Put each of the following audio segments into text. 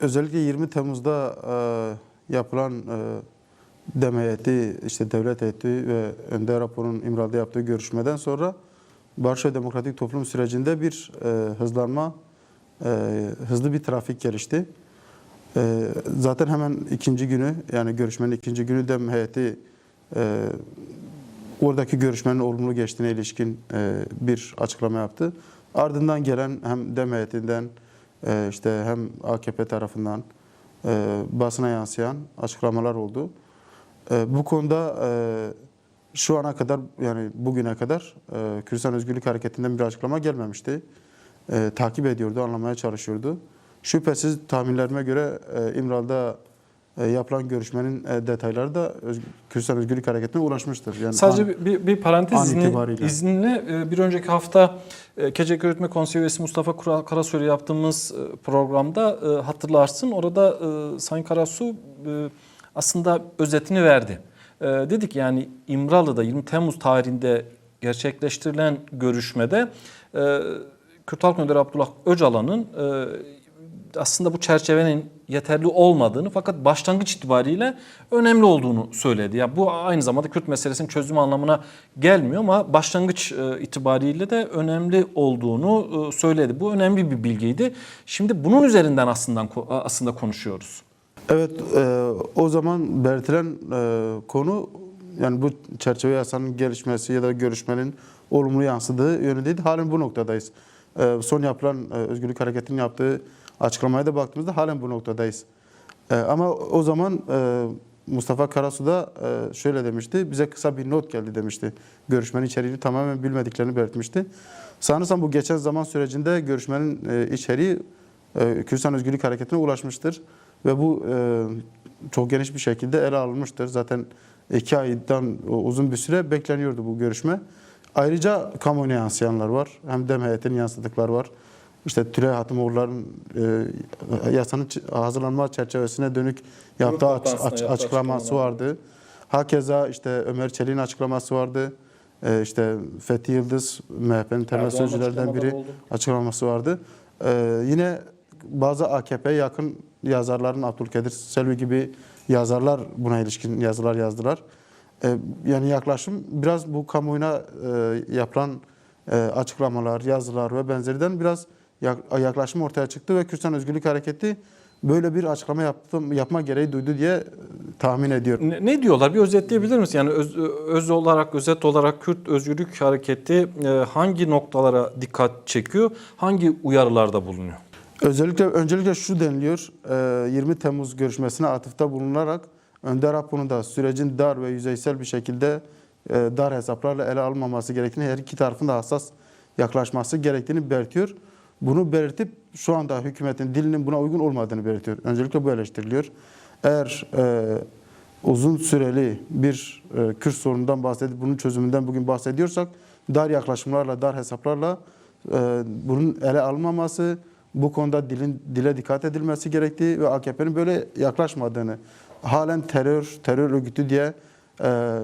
Özellikle 20 Temmuz'da yapılan DEM heyeti, işte devlet heyeti ve Önder Apo'nun İmralı'da yaptığı görüşmeden sonra barış ve demokratik toplum sürecinde bir hızlanma, hızlı bir trafik gelişti. Zaten hemen ikinci günü, yani görüşmenin ikinci günü DEM heyeti oradaki görüşmenin olumlu geçtiğine ilişkin bir açıklama yaptı. Ardından gelen hem DEM heyetinden işte hem AKP tarafından basına yansıyan açıklamalar oldu. Bu konuda şu ana kadar, yani bugüne kadar Kürdistan Özgürlük Hareketi'nden bir açıklama gelmemişti. Takip ediyordu, anlamaya çalışıyordu. Şüphesiz tahminlerime göre İmralı'da yapılan görüşmenin detayları da Kürdistan Özgürlük Hareketi'ne ulaşmıştır. Yani sadece bir parantez izninle bir önceki hafta KCK Yürütme Konseyi üyesi Mustafa Karasu ile yaptığımız programda hatırlarsın. Orada Sayın Karasu aslında özetini verdi. Dedik yani İmralı'da 20 Temmuz tarihinde gerçekleştirilen görüşmede Kürt Halk Önderi Abdullah Öcalan'ın aslında bu çerçevenin yeterli olmadığını fakat başlangıç itibariyle önemli olduğunu söyledi. Yani bu aynı zamanda Kürt meselesinin çözümü anlamına gelmiyor ama başlangıç itibariyle de önemli olduğunu söyledi. Bu önemli bir bilgiydi. Şimdi bunun üzerinden aslında konuşuyoruz. Evet, o zaman belirtilen konu, yani bu çerçeve yasanın gelişmesi ya da görüşmenin olumlu yansıdığı yönündeydi. Halen bu noktadayız. Son yapılan Özgürlük Hareketi'nin yaptığı açıklamaya da baktığımızda halen bu noktadayız. Ama o zaman Mustafa Karasu da şöyle demişti, bize kısa bir not geldi demişti. Görüşmenin içeriğini tamamen bilmediklerini belirtmişti. Sanırsam bu geçen zaman sürecinde görüşmenin içeriği Kürdistan Özgürlük Hareketi'ne ulaşmıştır. Ve bu çok geniş bir şekilde ele alınmıştır. Zaten 2 aydan uzun bir süre bekleniyordu bu görüşme. Ayrıca kamuoyuna yansıyanlar var. Hem DEM heyetinin yansıdıkları var. İşte Tülay Hatimoğulları'nın yasanın hazırlanma çerçevesine dönük yaptığı açıklaması vardı. Hakeza işte Ömer Çelik'in açıklaması vardı. İşte Fethi Yıldız, MHP'nin temel sözcülerden biri açıklaması vardı. Yine bazı AKP'ye yakın yazarların, Abdülkadir Selvi gibi yazarlar buna ilişkin yazılar yazdılar. Yani yaklaşım biraz bu kamuoyuna yapılan açıklamalar, yazılar ve benzerinden biraz yaklaşım ortaya çıktı ve Kürdistan Özgürlük Hareketi böyle bir açıklama yapma gereği duydu diye tahmin ediyorum. Ne diyorlar? Bir özetleyebilir misin? Yani özet olarak Kürt Özgürlük Hareketi hangi noktalara dikkat çekiyor? Hangi uyarılarda bulunuyor? Öncelikle şu deniliyor, 20 Temmuz görüşmesine atıfta bulunarak Önder Apo'nun da sürecin dar ve yüzeysel bir şekilde dar hesaplarla ele alınmaması gerektiğini, her iki tarafın da hassas yaklaşması gerektiğini belirtiyor. Bunu belirtip şu anda hükümetin dilinin buna uygun olmadığını belirtiyor. Öncelikle bu eleştiriliyor. Eğer uzun süreli bir Kürt sorunundan bahsedip bunun çözümünden bugün bahsediyorsak, dar yaklaşımlarla, dar hesaplarla bunun ele alınmaması, bu konuda dile dikkat edilmesi gerektiği ve AKP'nin böyle yaklaşmadığını, halen terör örgütü diye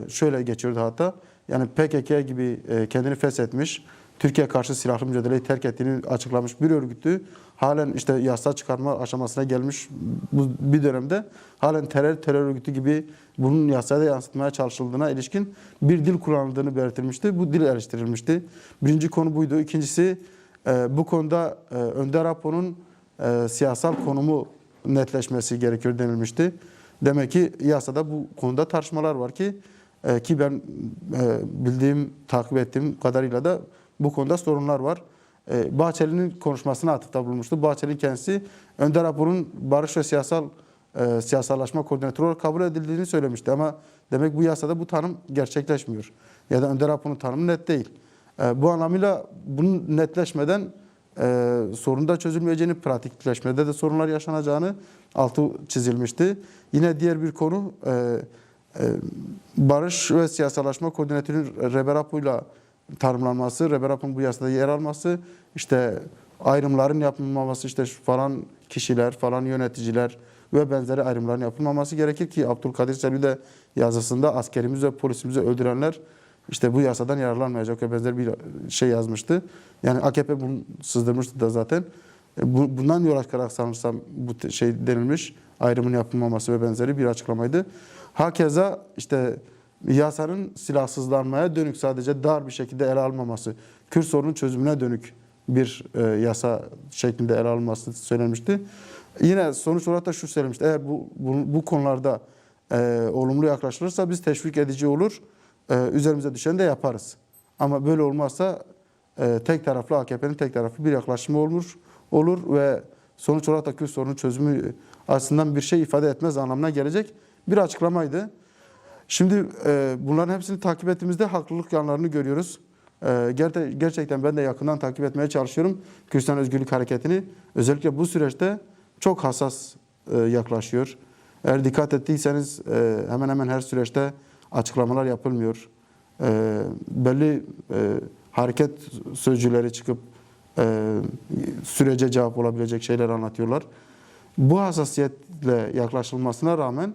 şöyle geçiyordu hatta. Yani PKK gibi kendini feshetmiş, Türkiye karşı silahlı mücadeleyi terk ettiğini açıklamış bir örgütü halen işte yasa çıkarma aşamasına gelmiş bu bir dönemde halen terör örgütü gibi bunun yasaya yansıtmaya çalışıldığına ilişkin bir dil kullanıldığını belirtilmişti. Bu dil eleştirilmişti. Birinci konu buydu. İkincisi, bu konuda Önder Apo'nun siyasal konumu netleşmesi gerekiyor denilmişti. Demek ki yasada bu konuda tartışmalar var ki ben bildiğim, takip ettiğim kadarıyla da bu konuda sorunlar var. Bahçeli'nin konuşmasına atıfta bulunmuştu. Bahçeli kendisi Önder Apo'nun barış ve siyasallaşma koordinatörü olarak kabul edildiğini söylemişti. Ama demek bu yasada bu tanım gerçekleşmiyor. Ya da Önder Apo'nun tanımı net değil. Bu anlamıyla bunun netleşmeden sorun da çözülmeyeceğini, pratikleşmede de sorunlar yaşanacağını altı çizilmişti. Yine diğer bir konu barış ve siyasallaşma koordinatörünün Reber Apo'yla tanımlanması, Reber Apo'nun bu yasada yer alması, işte ayrımların yapılmaması, işte falan kişiler, falan yöneticiler ve benzeri ayrımların yapılmaması gerekir ki Abdülkadir Selvi de yazısında askerimizi ve polisimizi öldürenler işte bu yasadan yararlanmayacak ve benzer bir şey yazmıştı. Yani AKP bunu sızdırmıştı da zaten. Bundan yola çıkarak sanırsam bu şey denilmiş, ayrımın yapılmaması ve benzeri bir açıklamaydı. Hakeza işte yasanın silahsızlanmaya dönük, sadece dar bir şekilde ele almaması, Kürt sorunun çözümüne dönük bir yasa şeklinde ele alınması söylenmişti. Yine sonuç olarak da şu söylemişti: eğer bu konularda olumlu yaklaşılırsa biz teşvik edici olur, üzerimize düşeni de yaparız. Ama böyle olmazsa tek taraflı, AKP'nin tek taraflı bir yaklaşımı olur ve sonuç olarak da Kürt sorunun çözümü aslında bir şey ifade etmez anlamına gelecek bir açıklamaydı. Şimdi bunların hepsini takip ettiğimizde haklılık yanlarını görüyoruz. Gerçekten ben de yakından takip etmeye çalışıyorum Kürdistan Özgürlük Hareketi'ni. Özellikle bu süreçte çok hassas yaklaşıyor. Eğer dikkat ettiyseniz hemen hemen her süreçte açıklamalar yapılmıyor. Belli hareket sözcüleri çıkıp sürece cevap olabilecek şeyler anlatıyorlar. Bu hassasiyetle yaklaşılmasına rağmen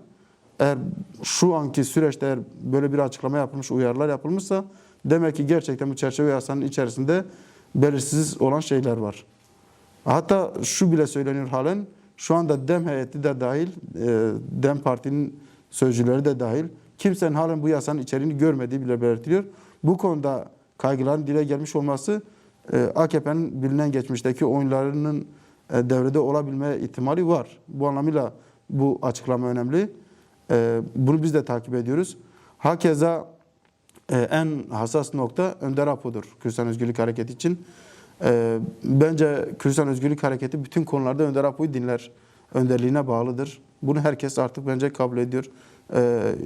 eğer şu anki süreçte eğer böyle bir açıklama yapılmış, uyarılar yapılmışsa demek ki gerçekten bu çerçeve yasanın içerisinde belirsiz olan şeyler var. Hatta şu bile söyleniyor halen, şu anda DEM heyeti de dahil, DEM partinin sözcüleri de dahil, kimsenin halen bu yasanın içeriğini görmediği bile belirtiliyor. Bu konuda kaygıların dile gelmiş olması AKP'nin bilinen geçmişteki oyunlarının devrede olabilme ihtimali var. Bu anlamıyla bu açıklama önemli. Bunu biz de takip ediyoruz. Hakeza en hassas nokta Önder Apo'dur Kürdistan Özgürlük Hareketi için. Bence Kürdistan Özgürlük Hareketi bütün konularda Önder Apo'yu dinler. Önderliğine bağlıdır. Bunu herkes artık bence kabul ediyor.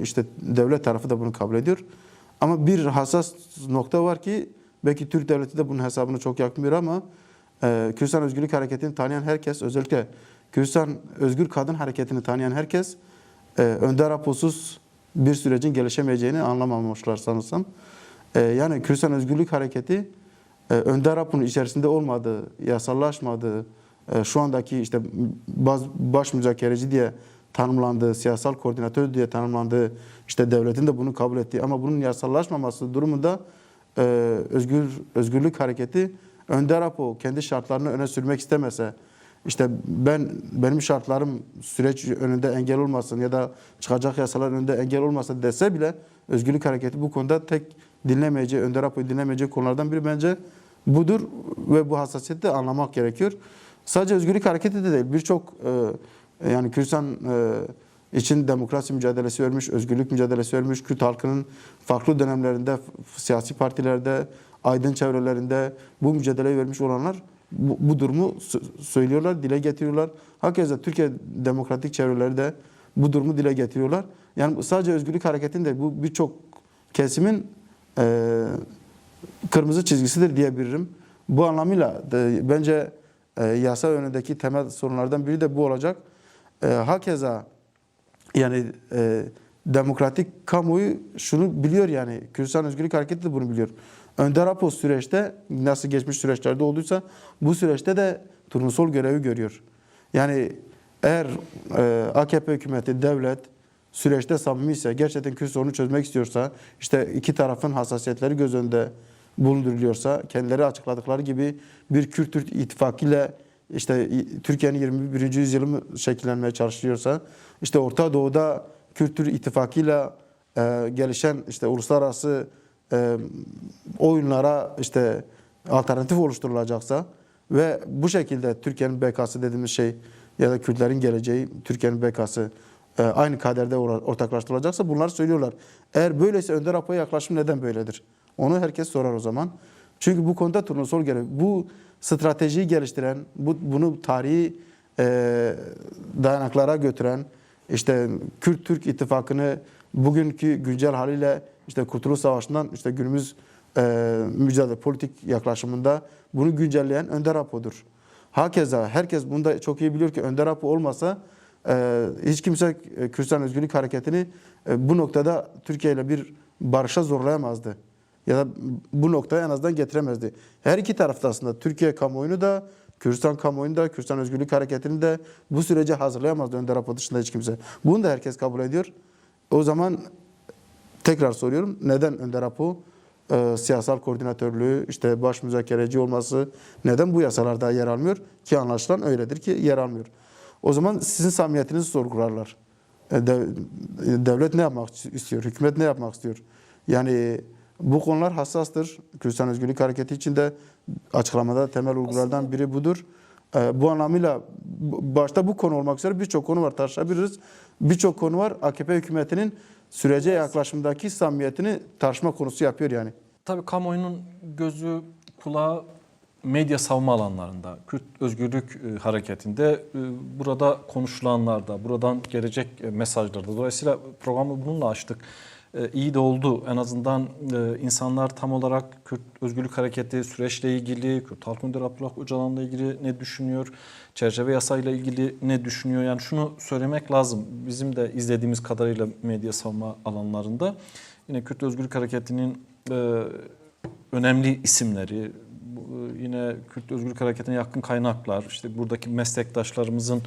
İşte devlet tarafı da bunu kabul ediyor. Ama bir hassas nokta var ki belki Türk devleti de bunun hesabını çok yapmıyor ama Kürdistan Özgürlük Hareketi'ni tanıyan herkes, özellikle Kürdistan Özgür Kadın Hareketi'ni tanıyan herkes Önder Apo'suz bir sürecin gelişemeyeceğini anlamamışlar sanırsam. Yani Kürdistan Özgürlük Hareketi Önder Apo'nun içerisinde olmadığı, yasallaşmadığı, şu andaki işte baş müzakereci diye tanımlandığı, siyasal koordinatör diye tanımlandığı, işte devletin de bunu kabul ettiği ama bunun yasallaşmaması durumunda Özgürlük Hareketi Önder Apo kendi şartlarını öne sürmek istemese, işte benim şartlarım süreç önünde engel olmasın ya da çıkacak yasalar önünde engel olmasın dese bile Özgürlük Hareketi bu konuda tek dinlemeyeceği, Önder Apo'yu dinlemeyeceği konulardan biri bence budur ve bu hassasiyeti de anlamak gerekiyor. Sadece Özgürlük Hareketi de değil, birçok yani Kürdistan için demokrasi mücadelesi vermiş, özgürlük mücadelesi vermiş, Kürt halkının farklı dönemlerinde, siyasi partilerde, aydın çevrelerinde bu mücadeleyi vermiş olanlar bu durumu söylüyorlar, dile getiriyorlar. Hakeza Türkiye demokratik çevreleri de bu durumu dile getiriyorlar. Yani sadece Özgürlük Hareketi'nin de bu birçok kesimin kırmızı çizgisidir diyebilirim. Bu anlamıyla bence yasa önündeki temel sorunlardan biri de bu olacak. Hakeza yani demokratik kamuoyu şunu biliyor, yani Kürdistan Özgürlük Hareketi de bunu biliyor. Önder Apo süreçte nasıl geçmiş süreçlerde olduysa bu süreçte de turnusol görevi görüyor. Yani eğer AKP hükümeti, devlet süreçte samimi ise, gerçekten Kürt sorunu çözmek istiyorsa, işte iki tarafın hassasiyetleri göz önünde bulunduruluyorsa, kendileri açıkladıkları gibi bir Kürt ittifakı ile işte Türkiye'nin 21. yüzyılı şekillenmeye çalışıyorsa, işte Orta Doğu'da Kürt ittifakıyla gelişen işte uluslararası oyunlara işte alternatif oluşturulacaksa ve bu şekilde Türkiye'nin BK'sı dediğimiz şey ya da Kürtlerin geleceği, Türkiye'nin BK'sı aynı kaderde ortaklaştırılacaksa bunları söylüyorlar. Eğer böyleyse Önder Apo'ya yaklaşım neden böyledir? Onu herkes sorar o zaman. Çünkü bu konuda turnusol görev. Bu stratejiyi geliştiren, bunu tarihi dayanaklara götüren, işte Kürt-Türk ittifakını bugünkü güncel haliyle işte Kurtuluş Savaşı'ndan işte günümüz mücadele politik yaklaşımında bunu güncelleyen Önder Apo'dur. Hakeza herkes bunu da çok iyi biliyor ki Önder Apo olmasa hiç kimse Kürdistan Özgürlük Hareketi'ni bu noktada Türkiye ile bir barışa zorlayamazdı. Ya da bu noktaya en azından getiremezdi. Her iki tarafta aslında Türkiye kamuoyunu da, Kürdistan kamuoyunu da, Kürdistan Özgürlük Hareketi'ni de bu sürece hazırlayamazdı Önder Apo dışında hiç kimse. Bunu da herkes kabul ediyor. O zaman tekrar soruyorum, neden Önder Apo siyasal koordinatörlüğü, işte baş müzakereci olması neden bu yasalarda yer almıyor? Ki anlaşılan öyledir ki yer almıyor. O zaman sizin samimiyetinizi sorgularlar. Devlet ne yapmak istiyor? Hükümet ne yapmak istiyor? Yani bu konular hassastır. Kürdistan Özgürlük Hareketi için de açıklamada temel vurgulardan biri budur. Bu anlamıyla başta bu konu olmak üzere birçok konu var, tartışabiliriz. Birçok konu var. AKP hükümetinin sürece yaklaşımdaki samimiyetini tartışma konusu yapıyor yani. Tabii kamuoyunun gözü, kulağı medya savunma alanlarında, Kürt Özgürlük Hareketi'nde, burada konuşulanlarda, buradan gelecek mesajlarda. Dolayısıyla programı bununla açtık. İyi de oldu. En azından insanlar tam olarak Kürt Özgürlük Hareketi süreçle ilgili, Kürt Halk Önderi Abdullah Öcalan'la ilgili ne düşünüyor, çerçeve yasayla ilgili ne düşünüyor? Yani şunu söylemek lazım. Bizim de izlediğimiz kadarıyla medya savunma alanlarında yine Kürt Özgürlük Hareketi'nin önemli isimleri, yine Kürt Özgürlük Hareketi'ne yakın kaynaklar, işte buradaki meslektaşlarımızın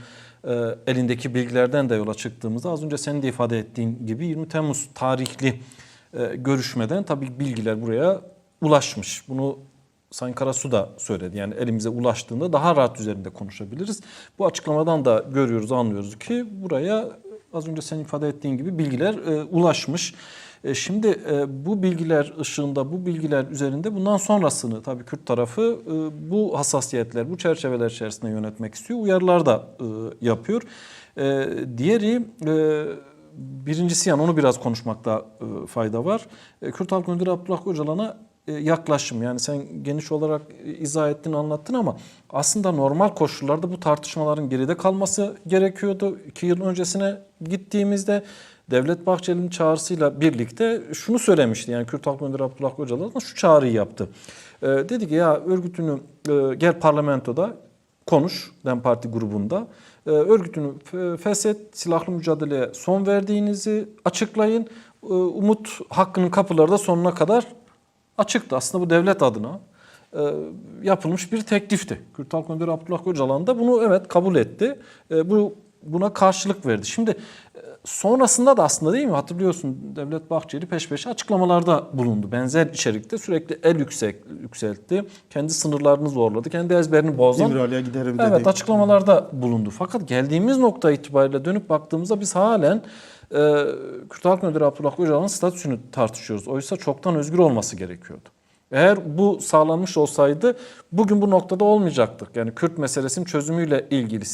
elindeki bilgilerden de yola çıktığımızda az önce senin de ifade ettiğin gibi 20 Temmuz tarihli görüşmeden tabii bilgiler buraya ulaşmış. Bunu Sayın Karasu da söyledi. Yani elimize ulaştığında daha rahat üzerinde konuşabiliriz. Bu açıklamadan da görüyoruz, anlıyoruz ki buraya az önce senin ifade ettiğin gibi bilgiler ulaşmış. Şimdi bu bilgiler ışığında, bu bilgiler üzerinde bundan sonrasını tabii Kürt tarafı bu hassasiyetler, bu çerçeveler içerisinde yönetmek istiyor. Uyarılar da yapıyor. Diğeri, birincisi yani onu biraz konuşmakta fayda var. Kürt Halk Önderi Abdullah Öcalan'a yaklaşım. Yani sen geniş olarak izah ettin, anlattın ama aslında normal koşullarda bu tartışmaların geride kalması gerekiyordu. 2 yıl öncesine gittiğimizde Devlet Bahçeli'nin çağrısıyla birlikte şunu söylemişti. Yani Kürt Halk Önderi Abdullah Öcalan şu çağrıyı yaptı. Dedi ki ya örgütünü gel parlamentoda konuş, DEM Parti grubunda. Örgütünü feshet, silahlı mücadeleye son verdiğinizi açıklayın. Umut Hakkı'nın kapıları da sonuna kadar açıktı. Aslında bu devlet adına yapılmış bir teklifti. Kürt Halk Önderi Abdullah Öcalan da bunu evet kabul etti. Buna karşılık verdi. Şimdi sonrasında da aslında değil mi hatırlıyorsun Devlet Bahçeli peş peşe açıklamalarda bulundu. Benzer içerikte sürekli el yükseltti. Kendi sınırlarını zorladı. Kendi ezberini bozan. İmralı'ya giderim dedi. Evet, açıklamalarda bulundu. Fakat geldiğimiz nokta itibariyle dönüp baktığımızda biz halen Kürt Halk Önderi Abdullah Öcalan'ın statüsünü tartışıyoruz. Oysa çoktan özgür olması gerekiyordu. Eğer bu sağlanmış olsaydı bugün bu noktada olmayacaktık. Yani Kürt meselesinin çözümüyle ilgili,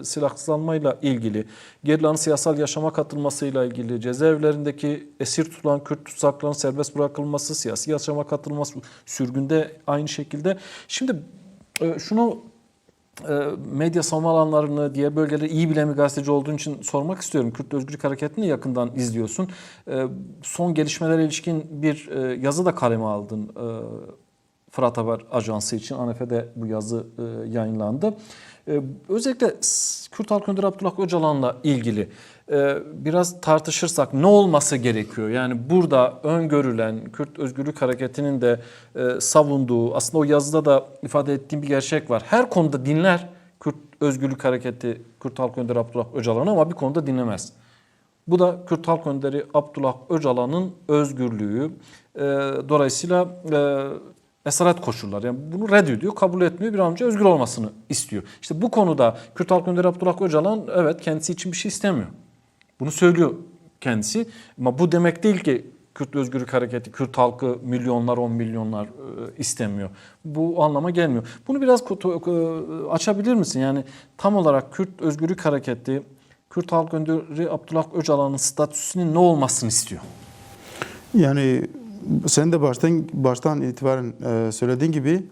silahsızlanmayla ilgili, gerilanın siyasal yaşama katılmasıyla ilgili, cezaevlerindeki esir tutulan Kürt tutsakların serbest bırakılması, siyasi yaşama katılması, sürgünde aynı şekilde. Şimdi şunu medya savunma alanlarını, diğer bölgeleri iyi bilen bir gazeteci olduğun için sormak istiyorum. Kürt Özgürlük Hareketi'ni yakından izliyorsun. Son gelişmelere ilişkin bir yazı da kaleme aldın. Fırat Haber Ajansı için ANEF'de bu yazı yayınlandı. Özellikle Kürt Halk Önderi Abdullah Öcalan'la ilgili biraz tartışırsak ne olması gerekiyor? Yani burada öngörülen Kürt Özgürlük Hareketi'nin de savunduğu, aslında o yazıda da ifade ettiğim bir gerçek var. Her konuda dinler Kürt Özgürlük Hareketi, Kürt Halk Önderi Abdullah Öcalan'ı ama bir konuda dinlemez. Bu da Kürt Halk Önderi Abdullah Öcalan'ın özgürlüğü. Dolayısıyla esaret koşulları. Yani bunu reddediyor, kabul etmiyor. Bir an önce özgür olmasını istiyor. İşte bu konuda Kürt Halk Önderi Abdullah Öcalan evet kendisi için bir şey istemiyor. Bunu söylüyor kendisi. Ama bu demek değil ki Kürt Özgürlük Hareketi, Kürt halkı milyonlar, 10 milyonlar istemiyor. Bu anlama gelmiyor. Bunu biraz açabilir misin? Yani tam olarak Kürt Özgürlük Hareketi, Kürt Halk Önderi Abdullah Öcalan'ın statüsünün ne olmasını istiyor? Yani sen de baştan itibaren söylediğin gibi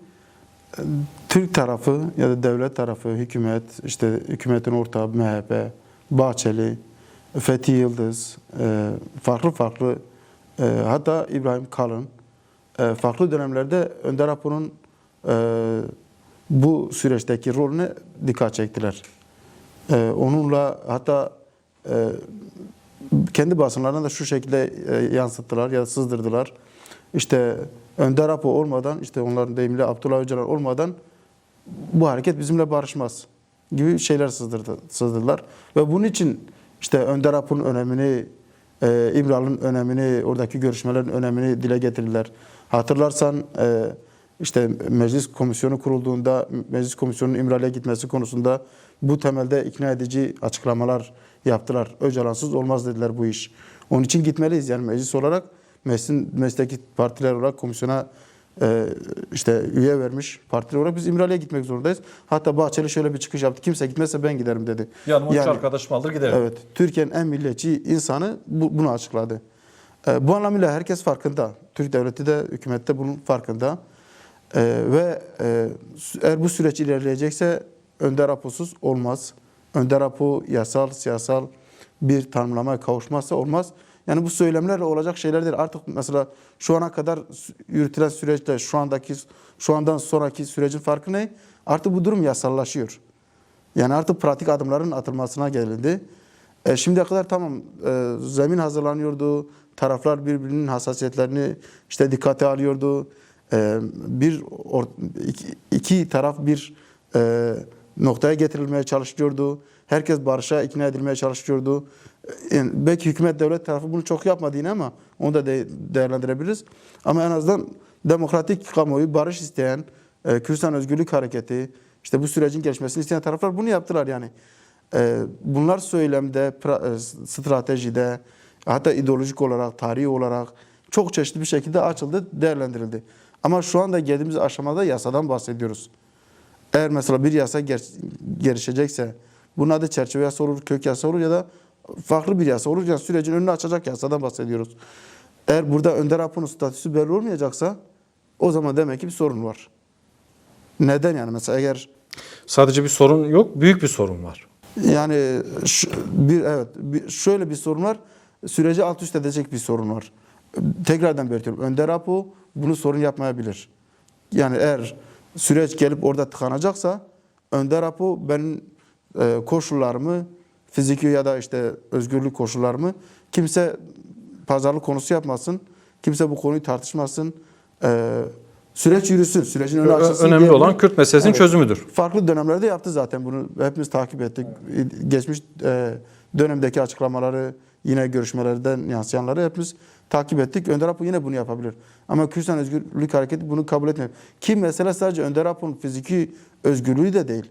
Türk tarafı ya da devlet tarafı, hükümet, işte hükümetin ortağı MHP, Bahçeli, Fethi Yıldız, farklı hatta İbrahim Kalın farklı dönemlerde Önder Apo'nun bu süreçteki rolüne dikkat çektiler. Onunla hatta kendi basınlarına da şu şekilde yansıttılar ya da sızdırdılar. İşte Önder Apo olmadan, işte onların deyimiyle Abdullah Öcalan olmadan bu hareket bizimle barışmaz gibi şeyler sızdırdılar. Ve bunun için işte Önder Apo'nun önemini İmralı'nın önemini, oradaki görüşmelerin önemini dile getirdiler. Hatırlarsan işte meclis komisyonu kurulduğunda, meclis komisyonunun İmralı'ya gitmesi konusunda bu temelde ikna edici açıklamalar yaptılar. Öcalansız olmaz dediler bu iş. Onun için gitmeliyiz yani meclis olarak, meclisteki partiler olarak komisyona işte üye vermiş partiler olarak biz İmralı'ya gitmek zorundayız. Hatta Bahçeli şöyle bir çıkış yaptı. Kimse gitmezse ben giderim dedi. Yanıma üç arkadaşım alır giderim. Evet. Türkiye'nin en milliyetçi insanı bunu açıkladı. Bu anlamıyla herkes farkında. Türk devleti de, hükümette bunun farkında. Ve eğer bu süreç ilerleyecekse Önder Apo'suz olmaz. Önder Apo yasal, siyasal bir tanımlamaya kavuşmazsa olmaz. Yani bu söylemlerle olacak şeyler değil. Artık mesela şu ana kadar yürütülen süreçte şu andan sonraki sürecin farkı ne? Artık bu durum yasallaşıyor. Yani artık pratik adımların atılmasına gelindi. Şimdiye kadar tamam zemin hazırlanıyordu. Taraflar birbirinin hassasiyetlerini işte dikkate alıyordu. İki taraf bir noktaya getirilmeye çalışıyordu. Herkes barışa ikna edilmeye çalışıyordu. Yani belki hükümet devlet tarafı bunu çok yapmadı yine ama onu da değerlendirebiliriz. Ama en azından demokratik kamuoyu, barış isteyen, Kürdistan Özgürlük Hareketi, işte bu sürecin gelişmesini isteyen taraflar bunu yaptılar yani. Bunlar söylemde, stratejide, hatta ideolojik olarak, tarihi olarak çok çeşitli bir şekilde açıldı, değerlendirildi. Ama şu anda geldiğimiz aşamada yasadan bahsediyoruz. Eğer mesela bir yasa gelişecekse, bunun adı çerçeve yasa olur, kök yasa olur ya da farklı bir yasa olur. Yani sürecin önünü açacak yasadan bahsediyoruz. Eğer burada Önder Apo'nun statüsü belli olmayacaksa o zaman demek ki bir sorun var. Neden yani mesela eğer Sadece bir sorun yok, büyük bir sorun var. yani şöyle bir sorun var. Süreci alt üst edecek bir sorun var. Tekrardan belirtiyorum. Önder Apo bunu sorun yapmayabilir. Yani eğer süreç gelip orada tıkanacaksa Önder Apo benim koşullarımı, fiziki ya da işte özgürlük koşullarımı kimse pazarlık konusu yapmasın. Kimse bu konuyu tartışmasın. Süreç yürüsün. Sürecin önü açılsın. Önemli olan Kürt meselesinin çözümüdür. Farklı dönemlerde yaptı zaten bunu. Hepimiz takip ettik. Geçmiş dönemdeki açıklamaları, yine görüşmelerden yansıyanları hepimiz takip ettik. Önder Apo yine bunu yapabilir. Ama Kürdistan Özgürlük Hareketi bunu kabul etmiyor. Ki mesele sadece Önder Apo'nun fiziki özgürlüğü de değil.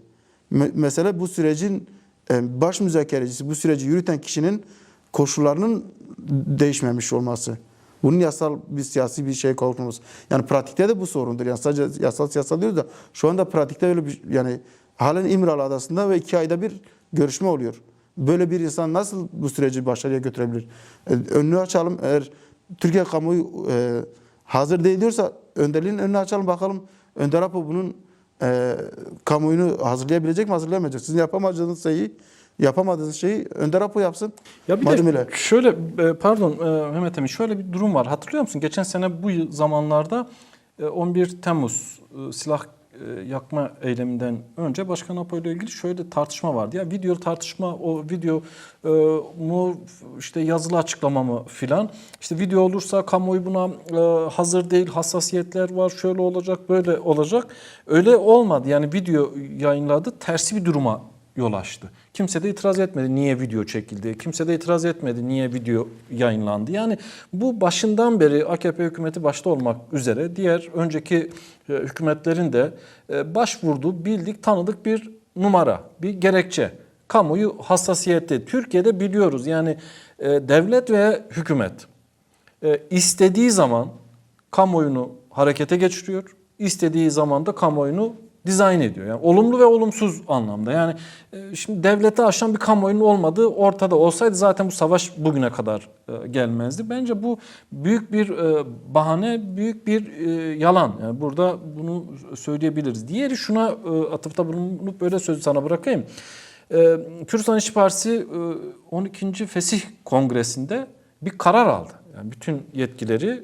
Mesele bu sürecin baş müzakerecisi, bu süreci yürüten kişinin koşullarının değişmemiş olması. Bunun yasal bir siyasi bir şeye kavuşmaması. Yani pratikte de bu sorundur. Yani sadece yasal siyasal diyoruz da şu anda pratikte öyle bir yani halen İmralı Adası'nda ve 2 ayda bir görüşme oluyor. Böyle bir insan nasıl bu süreci başarıya götürebilir? Önünü açalım. Eğer Türkiye kamuoyu hazır değil diyorsa önderliğin önünü açalım bakalım. Önder Apo bunun kamuoyunu hazırlayabilecek mi, hazırlayamayacak? Sizin yapamadığınız şeyi Önder Apo yapsın. Ya bir Madem de öyle. şöyle pardon Mehmet Emin şöyle bir durum var. Hatırlıyor musun? Geçen sene bu zamanlarda 11 Temmuz silah yakma eyleminden önce Başkan Apo ile ilgili şöyle tartışma vardı. Ya video tartışma, o video mu işte yazılı açıklama mı filan. İşte video olursa kamuoyu buna hazır değil, hassasiyetler var, şöyle olacak, böyle olacak. Öyle olmadı. Yani video yayınladı, tersi bir duruma yol açtı. Kimse de itiraz etmedi niye video çekildi. Kimse de itiraz etmedi niye video yayınlandı. Yani bu başından beri AKP hükümeti başta olmak üzere diğer önceki hükümetlerin de başvurduğu bildik tanıdık bir numara, bir gerekçe. Kamuoyu hassasiyetli. Türkiye'de biliyoruz yani devlet ve hükümet istediği zaman kamuoyunu harekete geçiriyor. İstediği zaman da kamuoyunu dizayn ediyor. Yani olumlu ve olumsuz anlamda. Yani şimdi devlete aşan bir kamuoyunun olmadığı ortada olsaydı zaten bu savaş bugüne kadar gelmezdi. Bence bu büyük bir bahane, büyük bir yalan. Yani burada bunu söyleyebiliriz. Diğeri şuna atıfta bulunup böyle sözü sana bırakayım. Kürdistan İşçi Partisi 12. Fesih Kongresi'nde bir karar aldı. Yani bütün yetkileri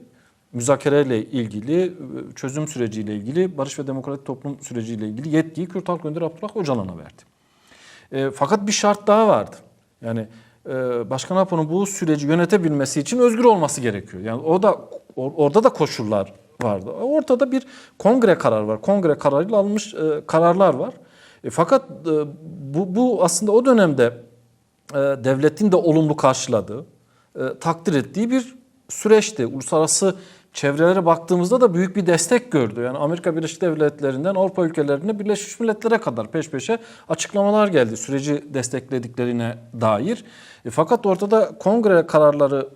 müzakereyle ilgili, çözüm süreciyle ilgili, barış ve demokratik toplum süreciyle ilgili yetkiyi Kürt Halk Önderi Abdullah Öcalan'a verdi. Fakat bir şart daha vardı. Yani Başkan Apo'nun bu süreci yönetebilmesi için özgür olması gerekiyor. Yani orada da koşullar vardı. Ortada bir kongre kararı var. Kongre kararıyla alınmış kararlar var. Fakat bu aslında o dönemde devletin de olumlu karşıladığı, takdir ettiği bir süreçti. Uluslararası çevrelere baktığımızda da büyük bir destek gördü. Yani Amerika Birleşik Devletleri'nden Avrupa ülkelerine Birleşmiş Milletler'e kadar peş peşe açıklamalar geldi süreci desteklediklerine dair. Fakat ortada kongre kararları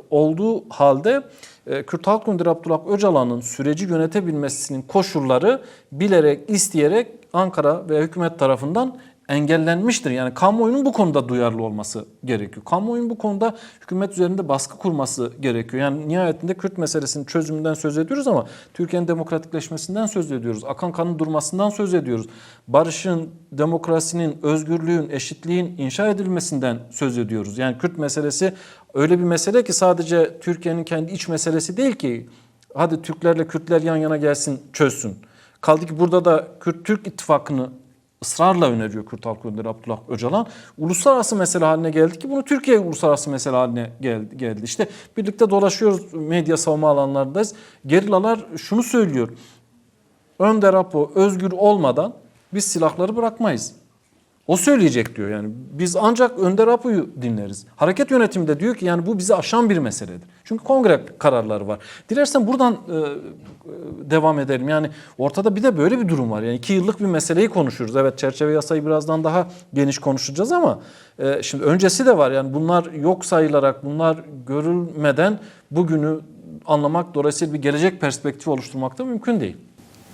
olduğu halde Kürt Halk Önderi Abdullah Öcalan'ın süreci yönetebilmesinin koşulları bilerek, isteyerek Ankara ve hükümet tarafından engellenmiştir. Yani kamuoyunun bu konuda duyarlı olması gerekiyor. Kamuoyunun bu konuda hükümet üzerinde baskı kurması gerekiyor. Yani nihayetinde Kürt meselesinin çözümünden söz ediyoruz ama Türkiye'nin demokratikleşmesinden söz ediyoruz. Akan kanın durmasından söz ediyoruz. Barışın, demokrasinin, özgürlüğün, eşitliğin inşa edilmesinden söz ediyoruz. Yani Kürt meselesi öyle bir mesele ki sadece Türkiye'nin kendi iç meselesi değil ki. Hadi Türklerle Kürtler yan yana gelsin, çözsün. Kaldı ki burada da Kürt-Türk ittifakını ısrarla öneriyor Kürt Halk Önderi Abdullah Öcalan. Uluslararası mesele haline geldi ki bunu Türkiye uluslararası mesele haline geldi. İşte birlikte dolaşıyoruz, medya savunma alanlarındayız. Gerillalar şunu söylüyor. Önder Apo özgür olmadan biz silahları bırakmayız. O söyleyecek diyor yani. Biz ancak Önder Apo'yu dinleriz. Hareket yönetimi de diyor ki yani bu bizi aşan bir meseledir. Çünkü kongre kararları var. Dilersen buradan devam edelim. Yani ortada bir de böyle bir durum var. Yani 2 yıllık bir meseleyi konuşuyoruz. Evet, çerçeve yasayı birazdan daha geniş konuşacağız ama şimdi öncesi de var. Yani bunlar yok sayılarak, bunlar görülmeden bugünü anlamak, dolayısıyla bir gelecek perspektifi oluşturmak da mümkün değil.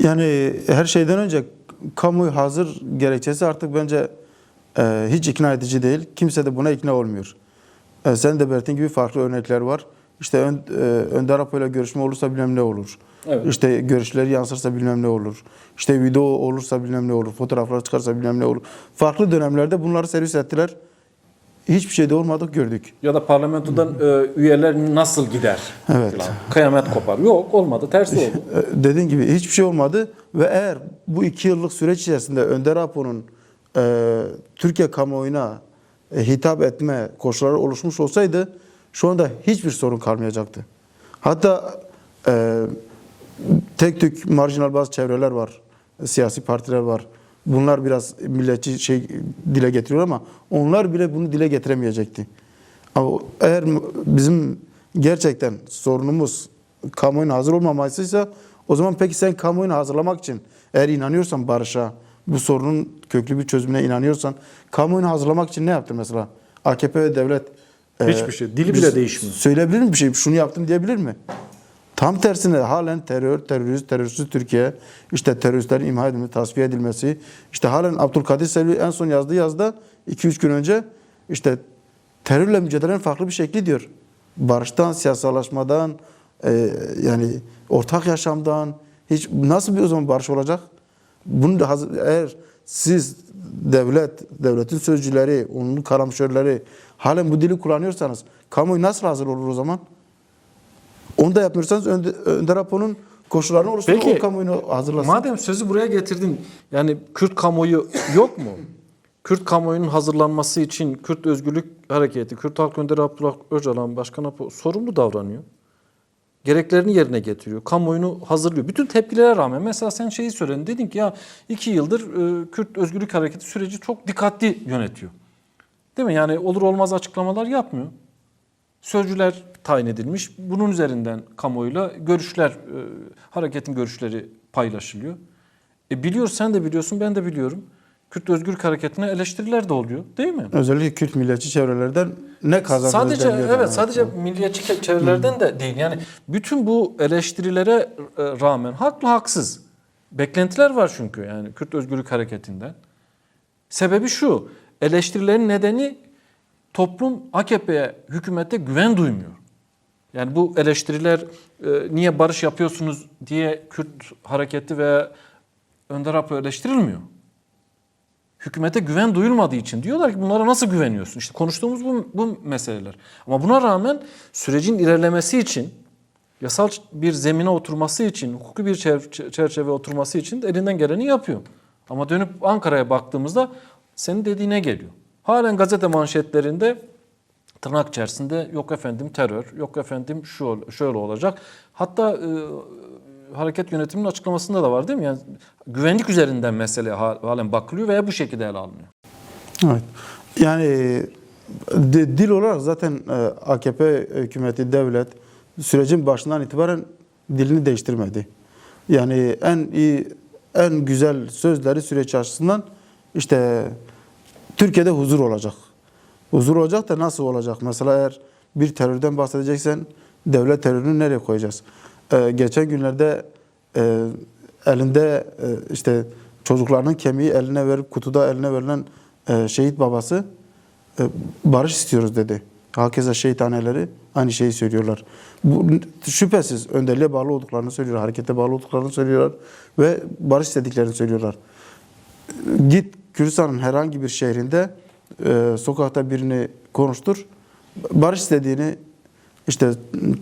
Yani her şeyden önce kamuoyu hazır gerekçesi artık bence hiç ikna edici değil. Kimse de buna ikna olmuyor. Sen de belirttiğin gibi farklı örnekler var. İşte Önder Apo ile görüşme olursa bilmem ne olur. Evet. İşte görüşleri yansırsa bilmem ne olur. İşte video olursa bilmem ne olur. Fotoğraflar çıkarsa bilmem ne olur. Farklı dönemlerde bunları servis ettiler. Hiçbir şey de olmadık, gördük. Ya da parlamentodan üyeler nasıl gider? Evet. Falan. Kıyamet kopar. Yok, olmadı. Tersi oldu. Dediğin gibi hiçbir şey olmadı ve eğer bu 2 yıllık süreç içerisinde Önder Apo'nun Türkiye kamuoyuna hitap etme koşulları oluşmuş olsaydı şu anda hiçbir sorun kalmayacaktı. Hatta tek tük marjinal bazı çevreler var, siyasi partiler var. Bunlar biraz milliyetçi dile getiriyor ama onlar bile bunu dile getiremeyecekti. Ama eğer bizim gerçekten sorunumuz kamuoyunun hazır olmamasıysa o zaman peki sen kamuoyunu hazırlamak için eğer inanıyorsan barışa, bu sorunun köklü bir çözümüne inanıyorsan kamuoyunu hazırlamak için ne yaptın mesela? AKP ve devlet Hiçbir şey. Dili bile değişmiyor. Söyleyebilir mi bir şey? Şunu yaptım diyebilir mi? Tam tersine halen terörsüz Türkiye, işte teröristlerin imha edilmesi, tasfiye edilmesi, işte halen Abdülkadir Selvi en son yazdığı yazıda 2-3 gün önce işte terörle mücadelenin farklı bir şekli diyor. Barıştan, siyasallaşmadan, yani ortak yaşamdan hiç nasıl bir o zaman barış olacak? Bunu da eğer siz devletin sözcüleri, onun karamşörleri halen bu dili kullanıyorsanız kamuoyu nasıl hazır olur o zaman? Onu da yapmıyorsanız Önder Apo'nun koşullarını oluşturun, o kamuoyunu hazırlasın. Madem sözü buraya getirdin, yani Kürt kamuoyu yok mu? Kürt kamuoyunun hazırlanması için Kürt Özgürlük Hareketi, Kürt Halk Önderi Abdullah Öcalan, Başkan Apo sorumlu davranıyor. Gereklerini yerine getiriyor. Kamuoyunu hazırlıyor. Bütün tepkilere rağmen mesela sen şeyi söyledin. Dedin ki ya 2 yıldır Kürt Özgürlük Hareketi süreci çok dikkatli yönetiyor. Değil mi? Yani olur olmaz açıklamalar yapmıyor. Sözcüler tayin edilmiş. Bunun üzerinden kamuoyuyla görüşler, hareketin görüşleri paylaşılıyor. Biliyoruz, sen de biliyorsun, ben de biliyorum. Kürt Özgürlük Hareketi'ne eleştiriler de oluyor, değil mi? Özellikle Kürt milliyetçi çevrelerden ne kazandınız Sadece deniliyor. evet, sadece milliyetçi çevrelerden de değil. Yani bütün bu eleştirilere rağmen haklı haksız beklentiler var çünkü yani Kürt Özgürlük Hareketi'nden. Sebebi şu: eleştirilerin nedeni toplum AKP'ye, hükümete güven duymuyor. Yani bu eleştiriler niye barış yapıyorsunuz diye Kürt hareketi ve Önder Apo eleştirilmiyor. Hükümete güven duyulmadığı için diyorlar ki bunlara nasıl güveniyorsun? İşte konuştuğumuz bu meseleler. Ama buna rağmen sürecin ilerlemesi için, yasal bir zemine oturması için, hukuki bir çerçeve oturması için de elinden geleni yapıyor. Ama dönüp Ankara'ya baktığımızda senin dediğine geliyor. Halen gazete manşetlerinde tırnak içerisinde yok efendim terör, yok efendim şöyle olacak. Hatta hareket yönetiminin açıklamasında da var değil mi? Yani güvenlik üzerinden mesele halen bakılıyor veya bu şekilde ele alınıyor. Evet. Yani Dil olarak zaten AKP hükümeti, devlet sürecin başından itibaren dilini değiştirmedi. Yani en iyi, en güzel sözleri süreç açısından işte Türkiye'de huzur olacak. Huzur olacak da nasıl olacak? Mesela eğer bir terörden bahsedeceksen devlet terörünü nereye koyacağız? Geçen günlerde elinde işte çocuklarının kemiği eline verip kutuda eline verilen şehit babası barış istiyoruz dedi. Hakeza şehit anneleri aynı şeyi söylüyorlar. Bu şüphesiz önderliğe bağlı olduklarını söylüyorlar, harekete bağlı olduklarını söylüyorlar ve barış istediklerini söylüyorlar. Git Kürdistan'ın herhangi bir şehrinde sokakta birini konuştur. Barış istediğini, işte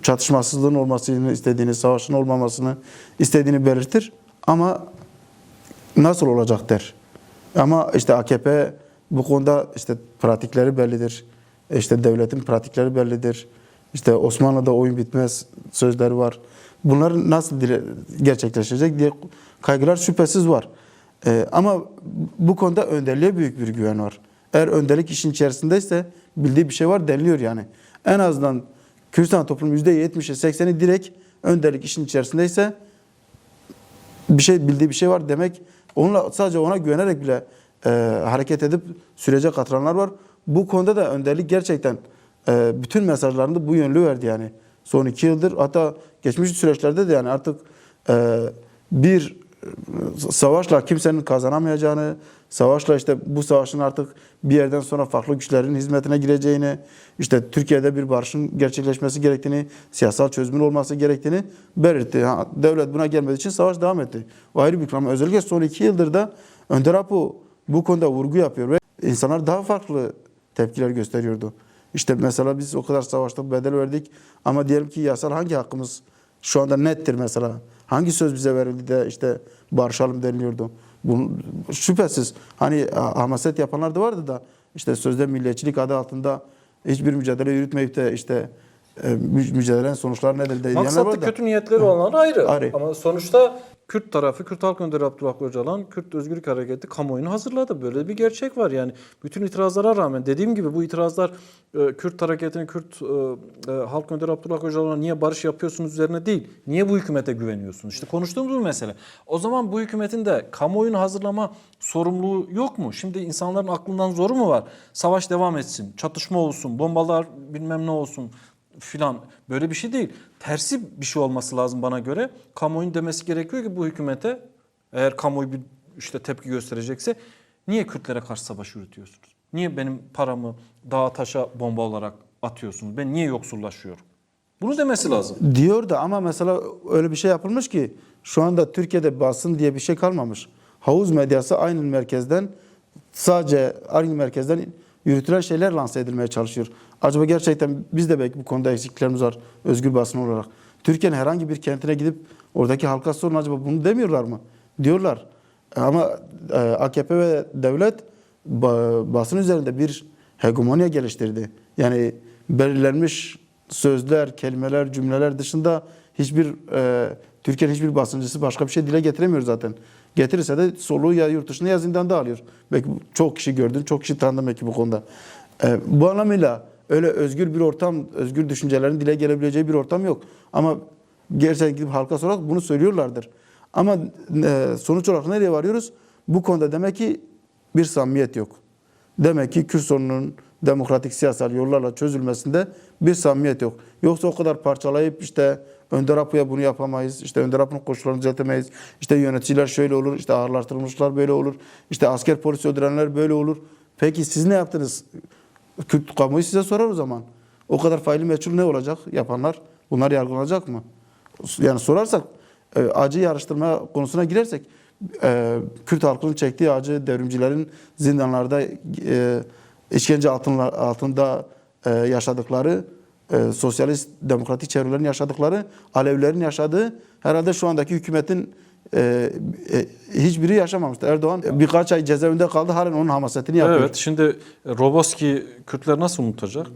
çatışmasızlığın olmasını istediğini, savaşın olmamasını istediğini belirtir. Ama nasıl olacak der. Ama işte AKP bu konuda işte pratikleri bellidir. İşte devletin pratikleri bellidir. İşte Osmanlı'da oyun bitmez sözleri var. Bunlar nasıl gerçekleşecek diye kaygılar şüphesiz var. Ama bu konuda önderliğe büyük bir güven var. Eğer önderlik işin içerisindeyse bildiği bir şey var deniliyor yani. En azından Kürdistan toplumu %70'i 80'i direkt önderlik işin içerisindeyse bir şey bildiği bir şey var demek. Onunla sadece ona güvenerek bile hareket edip sürece katılanlar var. Bu konuda da önderlik gerçekten bütün mesajlarında bu yönlü verdi yani. Son 2 yıldır hatta geçmiş süreçlerde de yani artık bir savaşla kimsenin kazanamayacağını, savaşla işte bu savaşın artık bir yerden sonra farklı güçlerin hizmetine gireceğini, işte Türkiye'de bir barışın gerçekleşmesi gerektiğini, siyasal çözümün olması gerektiğini belirtti. Devlet buna gelmediği için savaş devam etti. O ayrı bir konu. Ama özellikle son 2 yıldır da Önder Apo bu konuda vurgu yapıyor ve insanlar daha farklı tepkiler gösteriyordu. İşte mesela biz o kadar savaşta bedel verdik ama diyelim ki yasal hangi hakkımız şu anda nettir mesela. Hangi söz bize verildi de işte barışalım deniliyordu. Bunun şüphesiz hani hamaset yapanlar da vardı da işte sözde milliyetçilik adı altında hiçbir mücadele yürütmeyip de işte mücadelenin sonuçları nedir diyenler var da. Maksatlı kötü niyetleri olanlar ayrı. Ayrı. Ama sonuçta Kürt tarafı, Kürt Halk Önderi Abdullah Öcalan, Kürt Özgürlük Hareketi kamuoyunu hazırladı. Böyle bir gerçek var yani. Bütün itirazlara rağmen dediğim gibi bu itirazlar Kürt hareketini, Kürt Halk Önderi Abdullah Öcalan'a niye barış yapıyorsunuz üzerine değil. Niye bu hükümete güveniyorsunuz? İşte konuştuğumuz bu mesele. O zaman bu hükümetin de kamuoyunu hazırlama sorumluluğu yok mu? Şimdi insanların aklından zoru mu var? Savaş devam etsin, çatışma olsun, bombalar bilmem ne olsun filan, böyle bir şey değil. Tersi bir şey olması lazım bana göre. Kamuoyunun demesi gerekiyor ki bu hükümete, eğer kamuoyu bir işte tepki gösterecekse, niye Kürtlere karşı savaş yürütüyorsunuz? Niye benim paramı dağa taşa bomba olarak atıyorsunuz? Ben niye yoksullaşıyorum? Bunu demesi lazım. Diyor da ama mesela öyle bir şey yapılmış ki şu anda Türkiye'de basın diye bir şey kalmamış. Havuz medyası aynı merkezden, sadece aynı merkezden yürütülen şeyler lanse edilmeye çalışıyor. Acaba gerçekten biz de belki bu konuda eksikliklerimiz var özgür basın olarak. Türkiye'nin herhangi bir kentine gidip oradaki halka sorun, acaba bunu demiyorlar mı? Diyorlar. Ama AKP ve devlet basın üzerinde bir hegemonya geliştirdi. Yani belirlenmiş sözler, kelimeler, cümleler dışında hiçbir Türkiye'nin hiçbir basıncısı başka bir şey dile getiremiyor zaten. Getirirse de soluğu ya yurt dışında ya zindanda alıyor. Belki çok kişi gördün, çok kişi tanıdım belki bu konuda. Bu anlamıyla öyle özgür bir ortam, özgür düşüncelerin dile gelebileceği bir ortam yok. Ama gerçekten gidip halka sorarak bunu söylüyorlardır. Ama sonuç olarak nereye varıyoruz? Bu konuda demek ki bir samimiyet yok. Demek ki Kürt sorununun demokratik siyasal yollarla çözülmesinde bir samimiyet yok. Yoksa o kadar parçalayıp işte Önder Apo'ya bunu yapamayız, işte Önder Apo'nun koşullarını düzeltemeyiz, işte yöneticiler şöyle olur, işte ağırlaştırılmışlar böyle olur, işte asker polis öldürenler böyle olur. Peki siz ne yaptınız? Kürt kamuoyu size sorar o zaman. O kadar faili meçhul ne olacak yapanlar? Bunlar yargılanacak mı? Yani sorarsak, acı yarıştırma konusuna girersek, Kürt halkının çektiği acı, devrimcilerin zindanlarda işkence altında yaşadıkları, sosyalist demokratik çevrelerin yaşadıkları, Alevilerin yaşadığı, herhalde şu andaki hükümetin hiçbiri yaşamamıştı. Erdoğan birkaç ay cezaevinde kaldı, halen onun hamasetini yapıyor. Evet, şimdi Roboski Kürtler nasıl unutacak?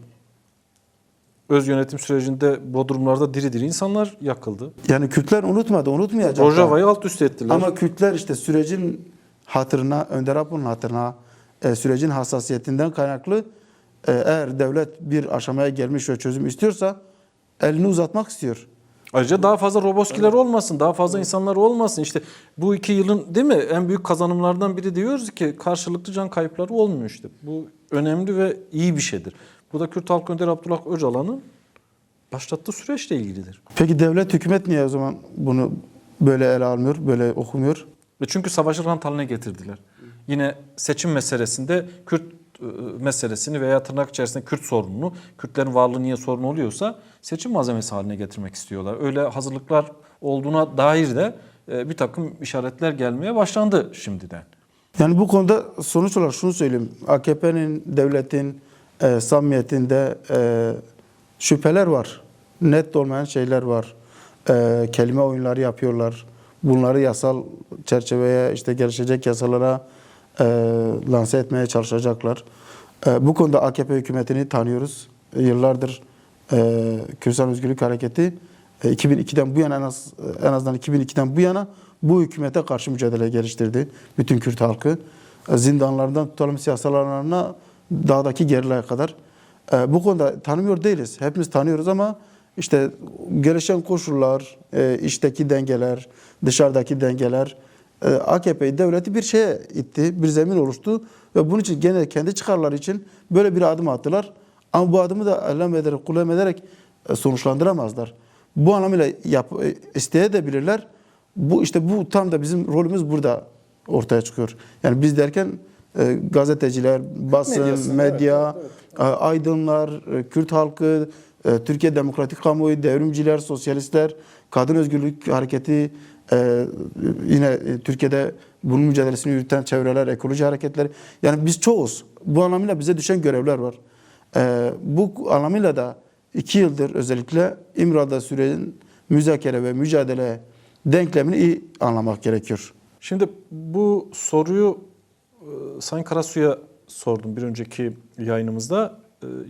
Öz yönetim sürecinde Bodrumlarda diri diri insanlar yakıldı. Yani Kürtler unutmadı, unutmayacak. Rojava'yı alt üst ettiler. Ama Kürtler işte sürecin hatırına, Önder Apo'nun hatırına, sürecin hassasiyetinden kaynaklı eğer devlet bir aşamaya gelmiş ve çözüm istiyorsa elini uzatmak istiyor. Ayrıca daha fazla Roboskiler olmasın, daha fazla insanlar olmasın. İşte bu 2 yılın değil mi en büyük kazanımlardan biri diyoruz ki karşılıklı can kayıpları olmuyor işte. Bu önemli ve iyi bir şeydir. Bu da Kürt Halk Önderi Abdullah Öcalan'ın başlattığı süreçle ilgilidir. Peki devlet, hükümet niye o zaman bunu böyle ele almıyor, böyle okumuyor? Ve çünkü savaşı rant haline getirdiler. Yine seçim meselesinde Kürt meselesini veya tırnak içerisinde Kürt sorununu, Kürtlerin varlığı niye sorun oluyorsa seçim malzemesi haline getirmek istiyorlar. Öyle hazırlıklar olduğuna dair de bir takım işaretler gelmeye başlandı şimdiden. Yani bu konuda sonuç olarak şunu söyleyeyim. AKP'nin, devletin samimiyetinde şüpheler var. Net olmayan şeyler var. Kelime oyunları yapıyorlar. Bunları yasal çerçeveye, işte gelişecek yasalara lanse etmeye çalışacaklar. Bu konuda AKP hükümetini tanıyoruz. Yıllardır Kürdistan Özgürlük Hareketi 2002'den bu yana en azından 2002'den bu yana bu hükümete karşı mücadele geliştirdi. Bütün Kürt halkı. Zindanlardan tutalım siyasalarına dağdaki gerilere kadar. Bu konuda tanımıyor değiliz. Hepimiz tanıyoruz ama işte gelişen koşullar, içteki dengeler, dışarıdaki dengeler AKP'yi, devleti bir şeye itti, bir zemin oluştu ve bunun için gene kendi çıkarları için böyle bir adım attılar. Ama bu adımı da eylem ederek, kullanım ederek sonuçlandıramazlar. Bu anlamıyla isteyebilirler. Bu tam da bizim rolümüz burada ortaya çıkıyor. Yani biz derken gazeteciler, basın, medya, aydınlar, Kürt halkı, Türkiye Demokratik Kamuoyu, devrimciler, sosyalistler, kadın özgürlük hareketi, yine Türkiye'de bunun mücadelesini yürüten çevreler, ekoloji hareketleri. Yani biz çoğuz. Bu anlamıyla bize düşen görevler var. Bu anlamıyla da 2 yıldır özellikle İmralı'da sürecin müzakere ve mücadele denklemini iyi anlamak gerekiyor. Şimdi bu soruyu Sayın Karasu'ya sordum bir önceki yayınımızda.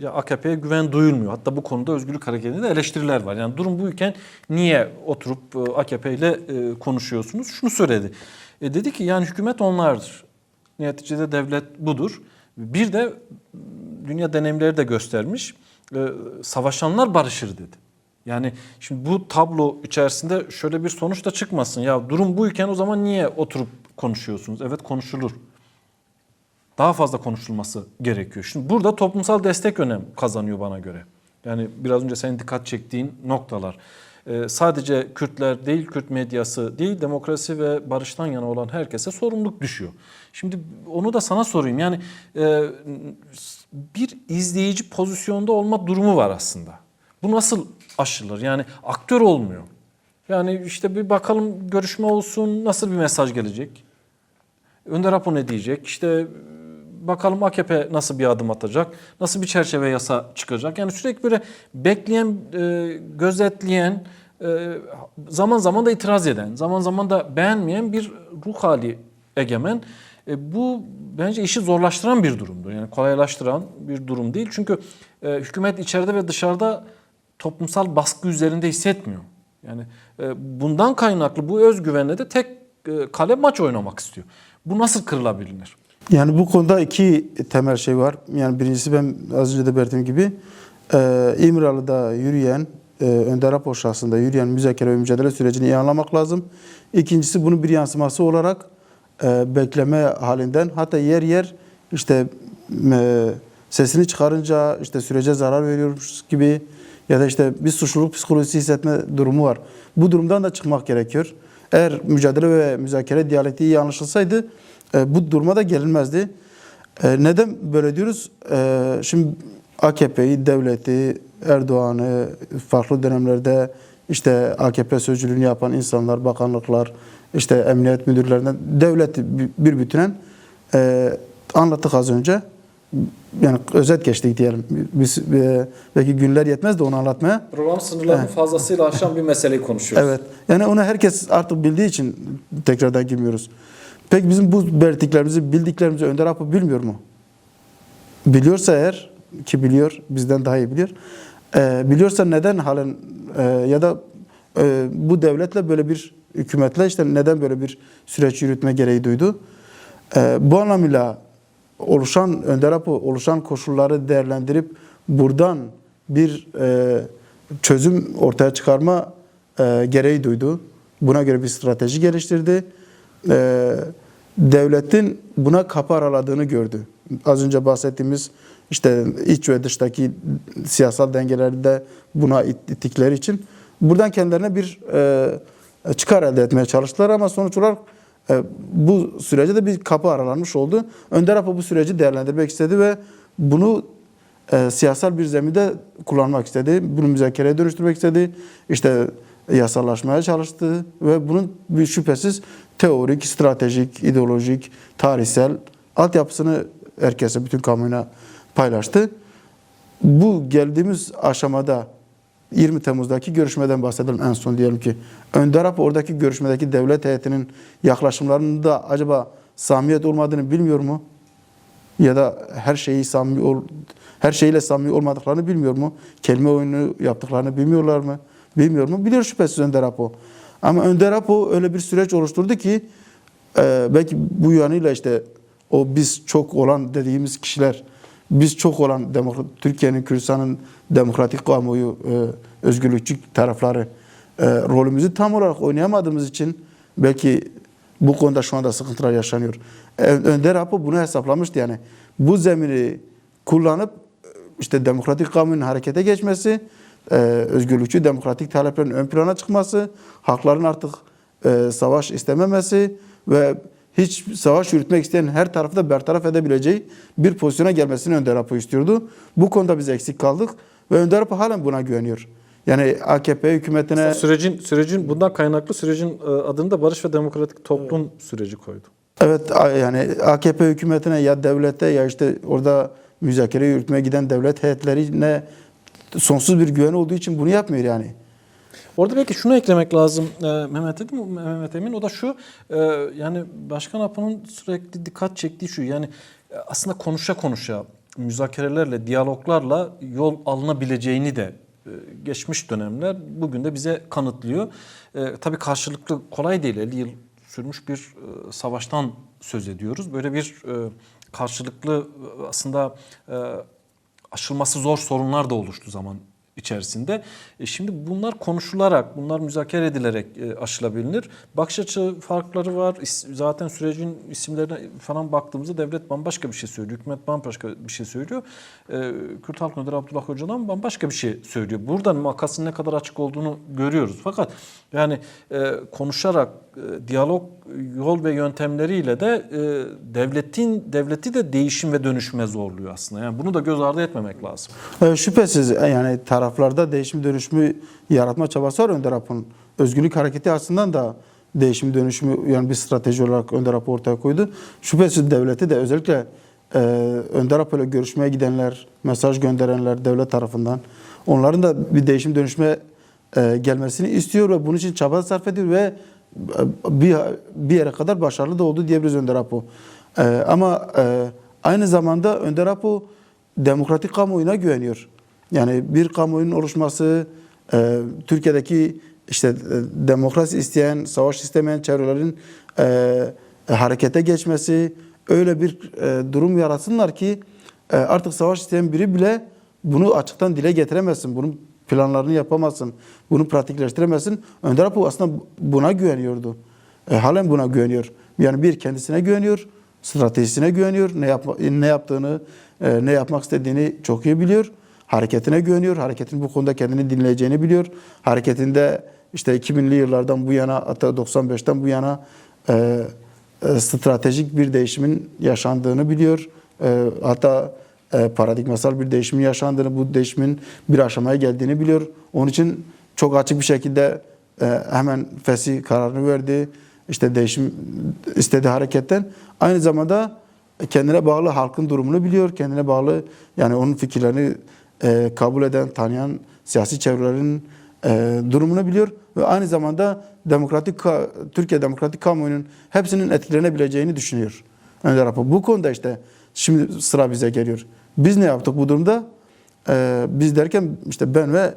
Ya AKP'ye güven duyulmuyor. Hatta bu konuda Özgürlük Hareketi'nde eleştiriler var. Yani durum buyken niye oturup AKP ile konuşuyorsunuz? Şunu söyledi. Dedi ki yani hükümet onlardır. Neticede devlet budur. Bir de dünya deneyimleri de göstermiş. Savaşanlar barışır dedi. Yani şimdi bu tablo içerisinde şöyle bir sonuç da çıkmasın. Ya durum buyken o zaman niye oturup konuşuyorsunuz? Evet konuşulur. Daha fazla konuşulması gerekiyor. Şimdi burada toplumsal destek önem kazanıyor bana göre. Yani biraz önce senin dikkat çektiğin noktalar. Sadece Kürtler değil, Kürt medyası değil, demokrasi ve barıştan yana olan herkese sorumluluk düşüyor. Şimdi onu da sana sorayım. Yani bir izleyici pozisyonda olma durumu var aslında. Bu nasıl aşılır? Yani aktör olmuyor. Yani işte bir bakalım görüşme olsun, nasıl bir mesaj gelecek? Önder Apo ne diyecek? İşte bakalım AKP nasıl bir adım atacak? Nasıl bir çerçeve yasa çıkacak? Yani sürekli böyle bekleyen, gözetleyen, zaman zaman da itiraz eden, zaman zaman da beğenmeyen bir ruh hali egemen. Bu bence işi zorlaştıran bir durumdur. Yani kolaylaştıran bir durum değil. Çünkü hükümet içeride ve dışarıda toplumsal baskı üzerinde hissetmiyor. Yani bundan kaynaklı bu özgüvenle de tek kale maç oynamak istiyor. Bu nasıl kırılabilir? Yani bu konuda 2 temel şey var. Yani birincisi ben az önce de belirttiğim gibi İmralı'da yürüyen, Önder Apo şahsında yürüyen müzakere ve mücadele sürecini iyi anlamak lazım. İkincisi bunun bir yansıması olarak bekleme halinden hatta yer yer işte sesini çıkarınca işte sürece zarar veriyormuş gibi ya da işte bir suçluluk psikolojisi hissetme durumu var. Bu durumdan da çıkmak gerekiyor. Eğer mücadele ve müzakere diyalektiği iyi anlaşılsaydı bu duruma da gelinmezdi. Neden böyle diyoruz? Şimdi AKP'yi, devleti, Erdoğan'ı farklı dönemlerde işte AKP sözcülüğünü yapan insanlar, bakanlıklar, işte emniyet müdürlerinden devleti bir bütünen anlattık az önce. Yani özet geçtik diyelim. Biz belki günler yetmez de onu anlatmaya. Program sınırlarını fazlasıyla aşan bir meseleyi konuşuyoruz. Evet. Yani onu herkes artık bildiği için tekrardan girmiyoruz. Peki bizim bu belirttiklerimizi, bildiklerimizi Önder Apo bilmiyor mu? Biliyorsa eğer, ki biliyor, bizden daha iyi biliyor. Biliyorsa neden halen ya da bu devletle böyle bir hükümetle işte neden böyle bir süreç yürütme gereği duydu? Bu anlamıyla Önder Apo oluşan koşulları değerlendirip buradan bir çözüm ortaya çıkarma gereği duydu. Buna göre bir strateji geliştirdi. Devletin buna kapı araladığını gördü. Az önce bahsettiğimiz işte iç ve dıştaki siyasal dengeleri de buna ittikleri için buradan kendilerine bir çıkar elde etmeye çalıştılar ama sonuç olarak bu sürece de bir kapı aralanmış oldu. Önder Apo bu süreci değerlendirmek istedi ve bunu siyasal bir zeminde kullanmak istedi. Bunu müzakereye dönüştürmek istedi. İşte yasallaşmaya çalıştı ve bunun bir şüphesiz teorik, stratejik, ideolojik, tarihsel altyapısını herkese, bütün kamuoyuna paylaştı. Bu geldiğimiz aşamada 20 Temmuz'daki görüşmeden bahsedelim en son diyelim ki. Önder Apo oradaki görüşmedeki devlet heyetinin yaklaşımlarında acaba samimiyet olmadığını bilmiyor mu? Ya da her şeyiyle samimi olmadıklarını bilmiyor mu? Kelime oyunu yaptıklarını bilmiyorlar mı? Bilmiyor mu? Biliyor şüphesiz Önder Apo. Ama Önder Apo öyle bir süreç oluşturdu ki belki bu yanıyla işte o biz çok olan dediğimiz kişiler, biz çok olan Türkiye'nin, Kürdistan'ın demokratik kamuoyu, özgürlükçü tarafları rolümüzü tam olarak oynayamadığımız için belki bu konuda şu anda sıkıntılar yaşanıyor. Önder Apo bunu hesaplamıştı yani. Bu zemini kullanıp işte demokratik kamuoyunun harekete geçmesi, özgürlükçü demokratik taleplerin ön plana çıkması, halkların artık savaş istememesi ve hiç savaş yürütmek isteyen her tarafı da bertaraf edebileceği bir pozisyona gelmesini Önder Apo istiyordu. Bu konuda biz eksik kaldık ve Önder Apo halen buna güveniyor. Yani AKP hükümetine... Sürecin bundan kaynaklı sürecin adını da Barış ve Demokratik Toplum süreci koydu. Evet, yani AKP hükümetine ya devlete ya işte orada müzakere yürütmeye giden devlet heyetlerine sonsuz bir güven olduğu için bunu yapmıyor yani. Orada belki şunu eklemek lazım Mehmet Emin, o da şu, yani Başkan Apo'nun sürekli dikkat çektiği şu, yani aslında konuşa müzakerelerle, diyaloglarla yol alınabileceğini de geçmiş dönemler bugün de bize kanıtlıyor. Tabii karşılıklı kolay değil, 50 yıl sürmüş bir savaştan söz ediyoruz. Böyle bir karşılıklı aslında aşılması zor sorunlar da oluştu zaman içerisinde. Şimdi bunlar konuşularak, bunlar müzakere edilerek aşılabilir. Bakış açı farkları var. Zaten sürecin isimlerine falan baktığımızda devlet bambaşka bir şey söylüyor. Hükümet bambaşka bir şey söylüyor. Kürt Halk Önderi Abdullah Öcalan bambaşka bir şey söylüyor. Buradan makasın ne kadar açık olduğunu görüyoruz. Fakat yani konuşarak, diyalog yol ve yöntemleriyle de devleti de değişim ve dönüşüme zorluyor aslında. Yani bunu da göz ardı etmemek lazım. Şüphesiz yani taraflarda değişim dönüşümü yaratma çabası var Önder Apo'nun. Özgürlük hareketi açısından da değişim dönüşümü yani bir strateji olarak Önder Apo ortaya koydu. Şüphesiz devleti de özellikle Önder Apo ile görüşmeye gidenler, mesaj gönderenler devlet tarafından onların da bir değişim dönüşüme gelmesini istiyor ve bunun için çaba sarf ediyor ve bir yere kadar başarılı da oldu diyebiliriz Önder Apo. Ama aynı zamanda Önder Apo demokratik kamuoyuna güveniyor. Yani bir kamuoyunun oluşması, Türkiye'deki işte demokrasi isteyen, savaş istemeyen çevrelerin harekete geçmesi, öyle bir durum yaratsınlar ki artık savaş isteyen biri bile bunu açıktan dile getiremezsin. Bunun planlarını yapamazsın. Bunu pratikleştiremezsin. Önder Apo aslında buna güveniyordu. Halen buna güveniyor. Yani bir kendisine güveniyor, stratejisine güveniyor. Ne yaptığını, ne yapmak istediğini çok iyi biliyor. Hareketine güveniyor. Hareketin bu konuda kendini dinleyeceğini biliyor. Hareketinde işte 2000'li yıllardan bu yana, hatta 95'ten bu yana stratejik bir değişimin yaşandığını biliyor. Hatta paradigmasal bir değişimin yaşandığını, bu değişimin bir aşamaya geldiğini biliyor. Onun için çok açık bir şekilde hemen fesih kararını verdi. İşte değişim istediği hareketten. Aynı zamanda kendine bağlı halkın durumunu biliyor. Kendine bağlı yani onun fikirlerini kabul eden, tanıyan siyasi çevrelerin durumunu biliyor. Ve aynı zamanda Türkiye demokratik kamuoyunun hepsinin etkilenebileceğini düşünüyor Önder Apo. Bu konuda işte şimdi sıra bize geliyor. Biz ne yaptık bu durumda? Biz derken işte ben ve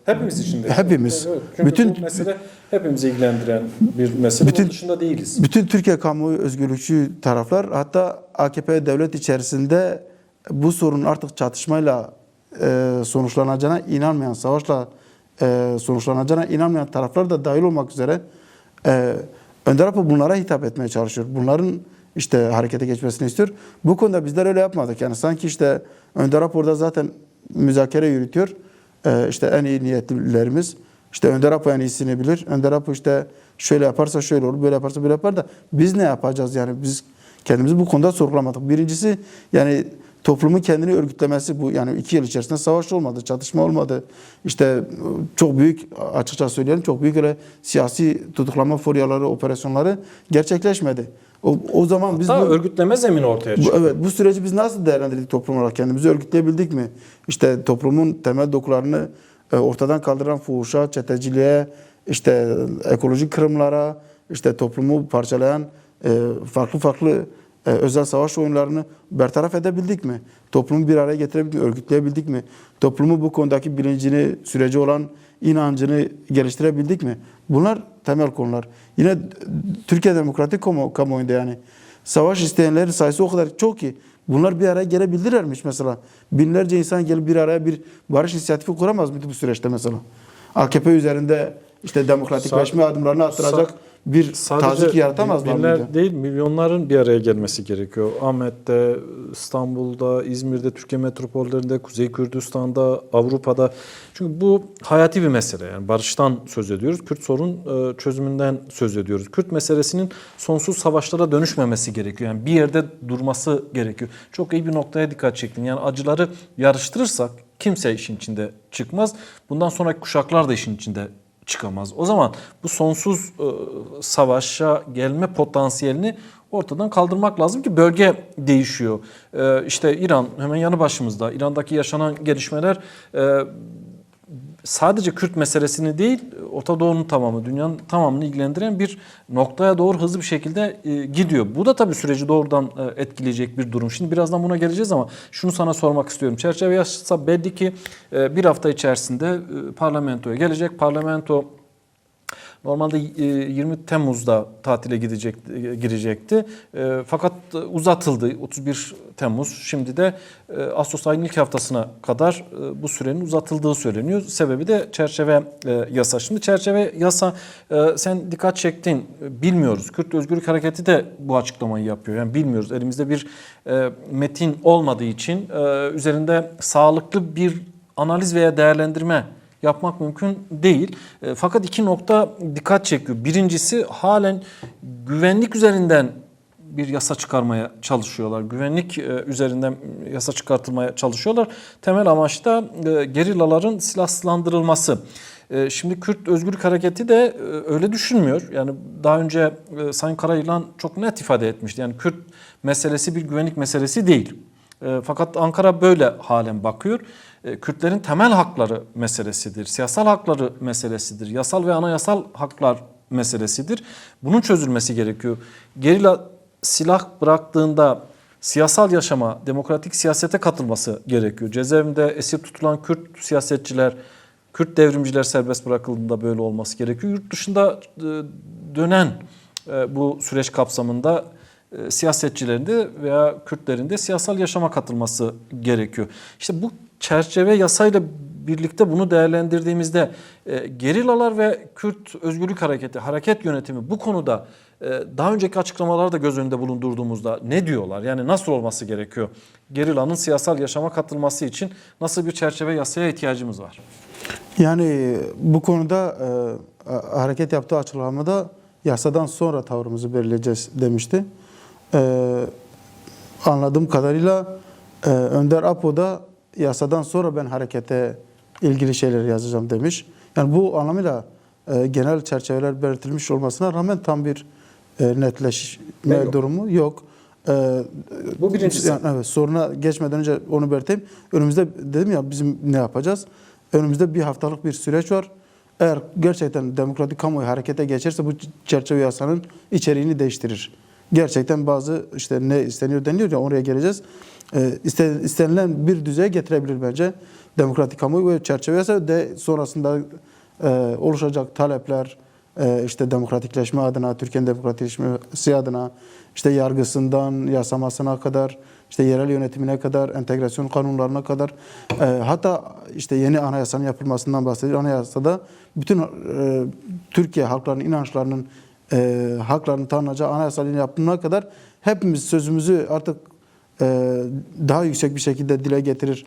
Hepimiz için de. Hepimiz. Evet, çünkü Bütün- bu mesele hepimizi ilgilendiren bir mesele. Bütün- Bunun dışında değiliz. Bütün Türkiye kamuoyu özgürlükçü taraflar, hatta AKP devlet içerisinde bu sorunun artık çatışmayla sonuçlanacağına inanmayan, savaşla sonuçlanacağına inanmayan taraflar da dahil olmak üzere Önder Apo bunlara hitap etmeye çalışıyor. Bunların işte harekete geçmesini istiyor. Bu konuda bizler öyle yapmadık. Yani sanki işte Önder Apo orada zaten müzakere yürütüyor. İşte en iyi niyetlilerimiz işte Önder Apo en iyisini bilir. Önder Apo işte şöyle yaparsa şöyle olur, böyle yaparsa böyle yapar da biz ne yapacağız yani? Biz kendimizi bu konuda sorgulamadık. Birincisi yani toplumun kendini örgütlemesi, bu yani 2 yıl içerisinde savaş olmadı, çatışma olmadı. İşte çok büyük, açıkça söyleyelim, çok büyük öyle siyasi tutuklama furyaları, operasyonları gerçekleşmedi. O zaman biz Hatta örgütleme zemini ortaya çıktı. evet, bu süreci biz nasıl değerlendirdik toplum olarak? Kendimizi örgütleyebildik mi? İşte toplumun temel dokularını ortadan kaldıran fuhuşa, çeteciliğe, işte ekolojik kırımlara, işte toplumu parçalayan farklı özel savaş oyunlarını bertaraf edebildik mi? Toplumu bir araya getirebildik mi? Örgütleyebildik mi? Toplumu bu konudaki bilincini, süreci olan inancını geliştirebildik mi? Bunlar temel konular. Yine Türkiye Demokratik kamuoyunda yani savaş isteyenlerin sayısı o kadar çok ki bunlar bir araya gelebilirlermiş mesela. Binlerce insan gelip bir araya bir barış inisiyatifi kuramaz mıydı bu süreçte mesela? AKP üzerinde işte demokratikleşme adımlarını attıracak bir tazik yaratamazlar binler mıydı? değil, milyonların bir araya gelmesi gerekiyor. Ahmet'te, İstanbul'da, İzmir'de, Türkiye metropollerinde, Kuzey Kürdistan'da, Avrupa'da. Çünkü bu hayati bir mesele. Yani barıştan söz ediyoruz. Kürt sorun çözümünden söz ediyoruz. Kürt meselesinin sonsuz savaşlara dönüşmemesi gerekiyor. Yani bir yerde durması gerekiyor. Çok iyi bir noktaya dikkat çektin. Yani acıları yarıştırırsak kimse işin içinde çıkmaz. Bundan sonraki kuşaklar da işin içinde çıkamaz. O zaman bu sonsuz savaşa gelme potansiyelini ortadan kaldırmak lazım ki bölge değişiyor. İşte İran hemen yanı başımızda. İran'daki yaşanan gelişmeler sadece Kürt meselesini değil, Orta Doğu'nun tamamı, dünyanın tamamını ilgilendiren bir noktaya doğru hızlı bir şekilde gidiyor. Bu da tabii süreci doğrudan etkileyecek bir durum. Şimdi birazdan buna geleceğiz ama şunu sana sormak istiyorum. Çerçeve yasa belli ki bir hafta içerisinde parlamentoya gelecek. Parlamento normalde 20 Temmuz'da tatile girecekti. Fakat uzatıldı 31 Temmuz. Şimdi de Ağustos ayının ilk haftasına kadar bu sürenin uzatıldığı söyleniyor. Sebebi de çerçeve yasa. Şimdi çerçeve yasa sen dikkat çektin. Bilmiyoruz. Kürt Özgürlük Hareketi de bu açıklamayı yapıyor. Yani bilmiyoruz. Elimizde bir metin olmadığı için üzerinde sağlıklı bir analiz veya değerlendirme yapmak mümkün değil. Fakat 2 nokta dikkat çekiyor. Birincisi halen güvenlik üzerinden bir yasa çıkarmaya çalışıyorlar. Güvenlik üzerinden yasa çıkartılmaya çalışıyorlar. Temel amaç da gerillaların silahsızlandırılması. Şimdi Kürt Özgürlük Hareketi de öyle düşünmüyor. Yani daha önce Sayın Karayılan çok net ifade etmişti. Yani Kürt meselesi bir güvenlik meselesi değil. Fakat Ankara böyle halen bakıyor. Kürtlerin temel hakları meselesidir. Siyasal hakları meselesidir. Yasal ve anayasal haklar meselesidir. Bunun çözülmesi gerekiyor. Gerilla silah bıraktığında siyasal yaşama, demokratik siyasete katılması gerekiyor. Cezaevinde esir tutulan Kürt siyasetçiler, Kürt devrimciler serbest bırakıldığında böyle olması gerekiyor. Yurt dışında dönen bu süreç kapsamında siyasetçilerin de veya Kürtlerin de siyasal yaşama katılması gerekiyor. İşte bu çerçeve yasayla birlikte bunu değerlendirdiğimizde gerillalar ve Kürt Özgürlük Hareketi, hareket yönetimi bu konuda daha önceki açıklamaları da göz önünde bulundurduğumuzda ne diyorlar? Yani nasıl olması gerekiyor? Gerillanın siyasal yaşama katılması için nasıl bir çerçeve yasaya ihtiyacımız var? Yani bu konuda hareket yaptığı açıklamada yasadan sonra tavrımızı belirleyeceğiz demişti. Anladığım kadarıyla Önder Apo da yasadan sonra ben harekete ilgili şeyler yazacağım demiş. Yani bu anlamıyla genel çerçeveler belirtilmiş olmasına rağmen tam bir netleşme durumu yok. Bu birincisi. Yani evet, soruna geçmeden önce onu belirteyim. Önümüzde dedim ya bizim ne yapacağız? Önümüzde bir haftalık bir süreç var. Eğer gerçekten demokratik kamuoyu harekete geçerse bu çerçeve yasanın içeriğini değiştirir. gerçekten bazı işte ne isteniyor deniliyor ya, oraya geleceğiz. İstenilen bir düzeye getirebilir bence. Demokratik kamuoyu ve çerçevesi de sonrasında oluşacak talepler, işte demokratikleşme adına, Türkiye'nin demokratikleşmesi adına, işte yargısından yasamasına kadar, işte yerel yönetimine kadar, entegrasyon kanunlarına kadar, hatta işte yeni anayasanın yapılmasından bahsediyor. Anayasada bütün Türkiye halklarının inançlarının haklarının tanınacağı anayasanın yapımına kadar hepimiz sözümüzü artık daha yüksek bir şekilde dile getirir,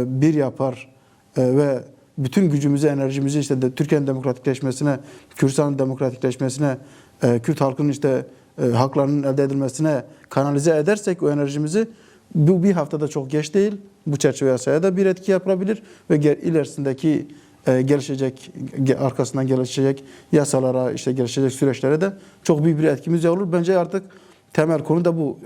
bir yapar ve bütün gücümüzü, enerjimizi işte Türkiye'nin demokratikleşmesine, Kürdistan'ın demokratikleşmesine, Kürt halkının işte haklarının elde edilmesine kanalize edersek o enerjimizi, bu bir haftada çok geç değil. Bu çerçeve yasaya da bir etki yapabilir ve ilerisindeki gelişecek, arkasından gelişecek yasalara, işte gelişecek süreçlere de çok büyük bir etkimiz olur. Bence artık temel konu da bu.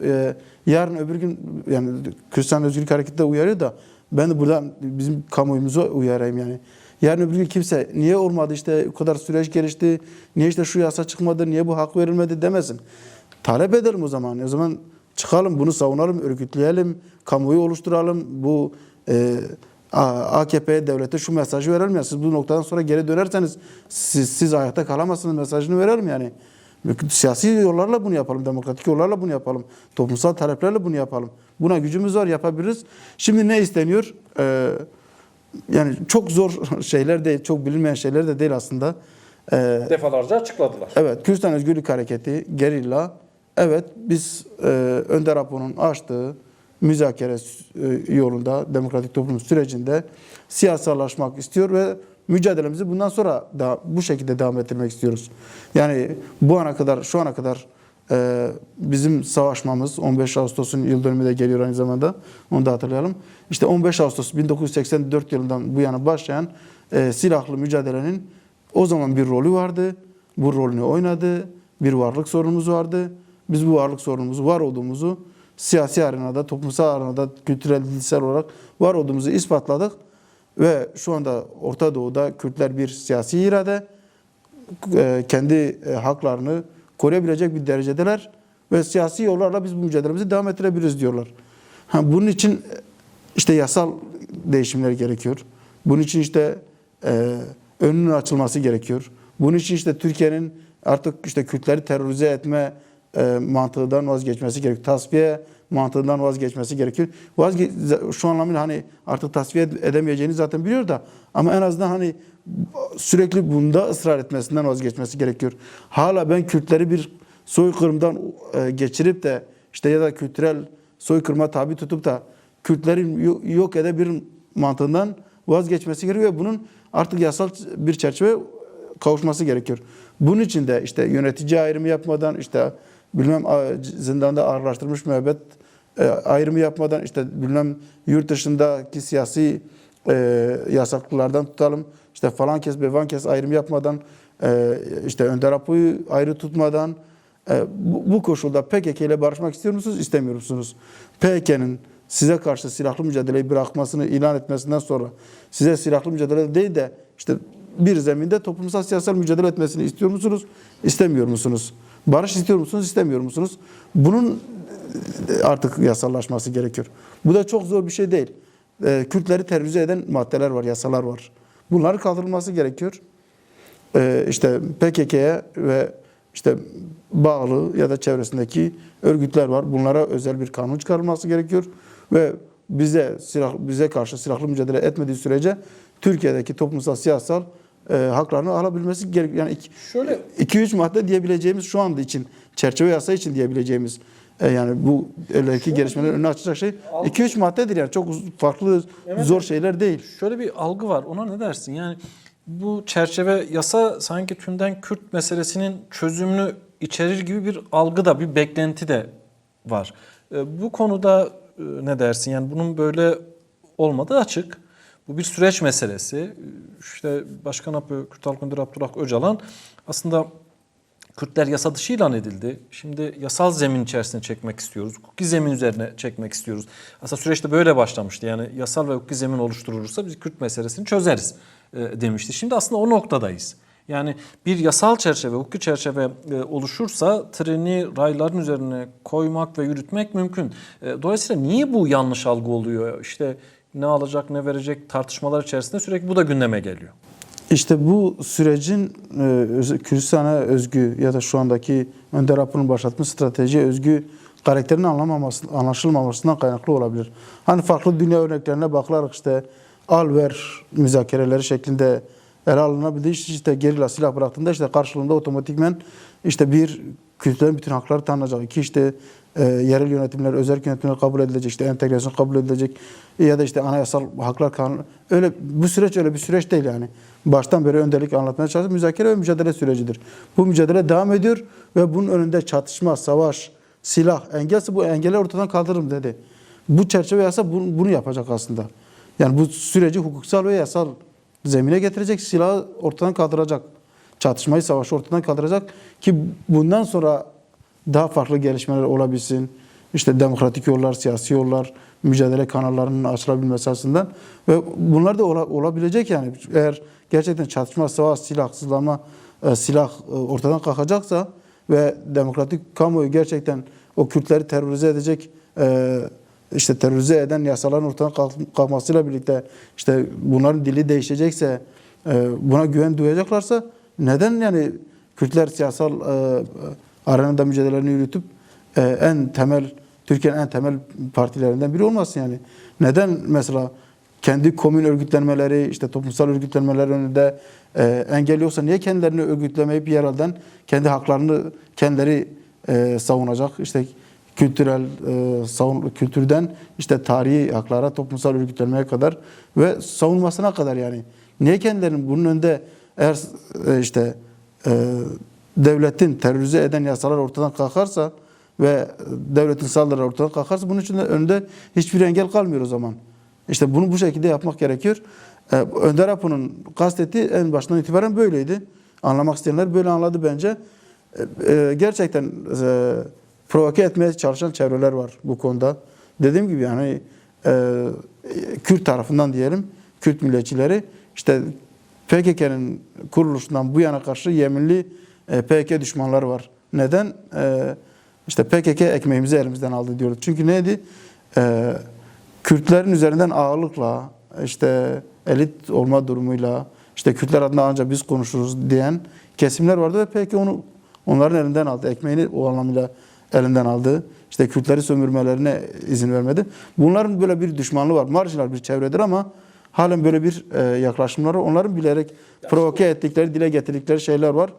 Yarın öbür gün yani Kürdistan Özgürlük Hareketi de uyarıyor da ben de buradan bizim kamuoyumuza uyarayım yani. Yarın öbür gün kimse niye olmadı, işte o kadar süreç gelişti, niye işte şu yasa çıkmadı, niye bu hak verilmedi demesin. Talep edelim o zaman. O zaman çıkalım, bunu savunalım, örgütleyelim, kamuoyu oluşturalım. Bu AKP'ye, devlete şu mesajı verelim ya, siz bu noktadan sonra geri dönerseniz siz hayatta kalamazsınız mesajını verelim yani. Siyasi yollarla bunu yapalım, demokratik yollarla bunu yapalım, toplumsal taleplerle bunu yapalım. Buna gücümüz var, yapabiliriz. Şimdi ne isteniyor? Yani çok zor şeyler değil, çok bilinmeyen şeyler de değil aslında. Defalarca açıkladılar. Evet, Kürdistan Özgürlük Hareketi, gerilla, evet biz Önder Apo'nun açtığı müzakere yolunda, demokratik toplum sürecinde siyasallaşmak istiyor ve mücadelemizi bundan sonra da bu şekilde devam ettirmek istiyoruz. Yani bu ana kadar, şu ana kadar bizim savaşmamız 15 Ağustos'un yıl dönümü de geliyor aynı zamanda. Onu da hatırlayalım. İşte 15 Ağustos 1984 yılından bu yana başlayan silahlı mücadelenin o zaman bir rolü vardı. Bu rolünü oynadı. Bir varlık sorunumuz vardı. Biz bu varlık sorunumuzu, var olduğumuzu siyasi arenada, toplumsal arenada, kültürel, dilsel olarak var olduğumuzu ispatladık. Ve şu anda Orta Doğu'da Kürtler bir siyasi irade, kendi haklarını koruyabilecek bir derecedeler ve siyasi yollarla biz bu mücadelemizi devam ettirebiliriz diyorlar. Bunun için işte yasal değişimler gerekiyor. Bunun için işte önünün açılması gerekiyor. Bunun için işte Türkiye'nin artık işte Kürtleri terörize etme mantığından vazgeçmesi gerekiyor. Tasfiye mantığından vazgeçmesi gerekiyor. Şu anlamıyla hani artık tasfiye edemeyeceğini zaten biliyor da, ama en azından hani sürekli bunda ısrar etmesinden vazgeçmesi gerekiyor. Hala ben Kürtleri bir soykırımdan geçirip de işte ya da kültürel soykırıma tabi tutup da Kürtlerin yok edebilir mantığından vazgeçmesi gerekiyor ve bunun artık yasal bir çerçeve kavuşması gerekiyor. Bunun için de işte yönetici ayrımı yapmadan, işte bilmem zindanda ağırlaştırılmış müebbet ayrımı yapmadan, işte bilmem yurt dışındaki siyasi yasaklılardan tutalım, işte falan kes bevan kes ayrımı yapmadan, işte Önder Apo'yu ayrı tutmadan, bu koşulda PKK ile barışmak istiyor musunuz, istemiyor musunuz? PKK'nın size karşı silahlı mücadeleyi bırakmasını ilan etmesinden sonra size silahlı mücadele değil de işte bir zeminde toplumsal siyasal mücadele etmesini istiyor musunuz, istemiyor musunuz? Barış istiyor musunuz, istemiyor musunuz? Bunun artık yasallaşması gerekiyor. Bu da çok zor bir şey değil. Kürtleri terörize eden maddeler var, yasalar var. Bunların kaldırılması gerekiyor. İşte PKK'ya ve işte bağlı ya da çevresindeki örgütler var. Bunlara özel bir kanun çıkarılması gerekiyor ve bize karşı silahlı mücadele etmediği sürece Türkiye'deki toplumsal siyasal haklarını alabilmesi gerekiyor. Yani şöyle 2-3 madde diyebileceğimiz şu anda için, çerçeve yasa için diyebileceğimiz yani bu ileriki gelişmelerin önünü açacak şey 2-3 maddedir yani, çok farklı zor şeyler değil. Şöyle bir algı var. Ona ne dersin? Yani bu çerçeve yasa sanki tümden Kürt meselesinin çözümünü içerir gibi bir algı da, bir beklenti de var. Bu konuda ne dersin? Yani bunun böyle olmadığı açık. Bu bir süreç meselesi. İşte Başkan APÖ, Kürt Halk Önderi Abdullah Öcalan aslında Kürtler yasa dışı ilan edildi. Şimdi yasal zemin içerisine çekmek istiyoruz. Hukuki zemin üzerine çekmek istiyoruz. Aslında süreçte böyle başlamıştı. Yani yasal ve hukuki zemin oluşturulursa biz Kürt meselesini çözeriz demişti. Şimdi aslında o noktadayız. Yani bir yasal çerçeve, hukuki çerçeve oluşursa treni rayların üzerine koymak ve yürütmek mümkün. Dolayısıyla niye bu yanlış algı oluyor? İşte ne alacak, ne verecek tartışmalar içerisinde sürekli bu da gündeme geliyor. İşte bu sürecin Kürdistan'a özgü ya da şu andaki Önder Apo'nun başlattığı stratejiye özgü karakterin anlaşılmamasından kaynaklı olabilir. Hani farklı dünya örneklerine bakılarak işte al ver müzakereleri şeklinde ele alınabilir. İşte gerilla silah bıraktığında işte karşılığında otomatikmen işte bir Kürtlerin bütün hakları tanınacak. İki işte yerel yönetimler, özel yönetimler kabul edilecek, işte entegrasyon kabul edilecek ya da işte anayasal haklar kanunu. Öyle bu süreç öyle bir süreç değil yani. Baştan beri önderlik anlatmaya çalıştık. Müzakere ve mücadele sürecidir. Bu mücadele devam ediyor ve bunun önünde çatışma, savaş, silah, engelse bu engelleri ortadan kaldırırım dedi. Bu çerçeve yasa bunu yapacak aslında. Yani bu süreci hukuksal ve yasal zemine getirecek, silahı ortadan kaldıracak. Çatışmayı, savaşı ortadan kaldıracak ki bundan sonra daha farklı gelişmeler olabilsin. İşte demokratik yollar, siyasi yollar, mücadele kanallarının açılabilmesi açısından ve bunlar da olabilecek yani. Eğer gerçekten çatışma, savaş, silahsızlanma, silah ortadan kalkacaksa ve demokratik kamuoyu gerçekten o Kürtleri terörize edecek, işte terörize eden yasaların ortadan kalkmasıyla birlikte işte bunların dili değişecekse, buna güven duyacaklarsa neden yani Kürtler siyasal arenada mücadelelerini yürütüp Türkiye'nin en temel partilerinden biri olmasın yani. Neden mesela kendi komün örgütlenmeleri, işte toplumsal örgütlenmeler önünde engel yoksa niye kendilerini örgütlemeyip yerelden kendi haklarını kendileri savunacak? İşte kültürden işte tarihi haklara, toplumsal örgütlenmeye kadar ve savunmasına kadar yani. Niye kendilerinin bunun önünde eğer işte devletin terörize eden yasalar ortadan kalkarsa ve devletin saldırıları ortadan kalkarsa bunun için de önünde hiçbir engel kalmıyor o zaman. İşte bunu bu şekilde yapmak gerekiyor. Önder Apo'nun kastettiği en başından itibaren böyleydi. Anlamak isteyenler böyle anladı bence. Gerçekten provoke etmeye çalışan çevreler var bu konuda. Dediğim gibi yani Kürt tarafından diyelim, Kürt milliyetçileri işte PKK'nın kuruluşundan bu yana karşı yeminli PKK düşmanları var. Neden? İşte PKK ekmeğimizi elimizden aldı diyordu. Çünkü neydi? Kürtlerin üzerinden ağırlıkla, işte elit olma durumuyla, işte Kürtler adına ancak biz konuşuruz diyen kesimler vardı ve PKK onların elinden aldı. Ekmeğini o anlamıyla elinden aldı. İşte Kürtleri sömürmelerine izin vermedi. Bunların böyle bir düşmanlığı var. Marjinal bir çevredir ama halen böyle bir yaklaşımları, onların bilerek provoke ettikleri, dile getirdikleri şeyler var.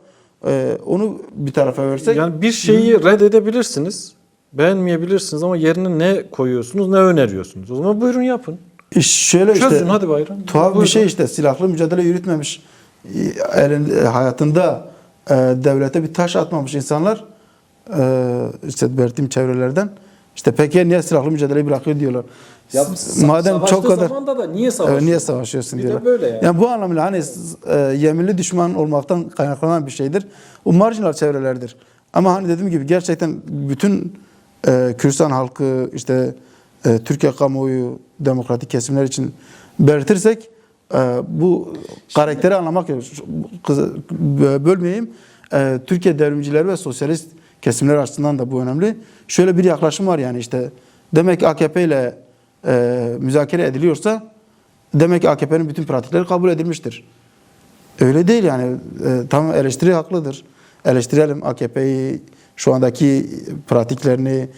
Onu bir tarafa versek. Yani bir şeyi reddedebilirsiniz, beğenmeyebilirsiniz ama yerine ne koyuyorsunuz, ne öneriyorsunuz? O zaman buyurun yapın. Şöyle işte, çözün hadi bayram. tuhaf Buyurun. bir şey işte silahlı mücadele yürütmemiş, hayatında devlete bir taş atmamış insanlar işte belirttiğim çevrelerden işte peki niye silahlı mücadeleyi bırakıyor diyorlar. Ya, madem çok kadar zamanda da niye savaşıyorsun? niye savaşıyorsun Bir de diyorlar. böyle yani. Yani bu anlamıyla hani yeminli düşman olmaktan kaynaklanan bir şeydir. O marjinal çevrelerdir. Ama hani dediğim gibi gerçekten bütün Kürdistan halkı işte Türkiye kamuoyu demokratik kesimler için belirtirsek bu karakteri anlamak bölmeyeyim. Türkiye devrimcileri ve sosyalist kesimler açısından da bu önemli. Şöyle bir yaklaşım var yani işte demek ki AKP ile müzakere ediliyorsa demek ki AKP'nin bütün pratikleri kabul edilmiştir. Öyle değil yani. Tamam eleştiri haklıdır. Eleştirelim AKP'yi, şu andaki pratiklerini,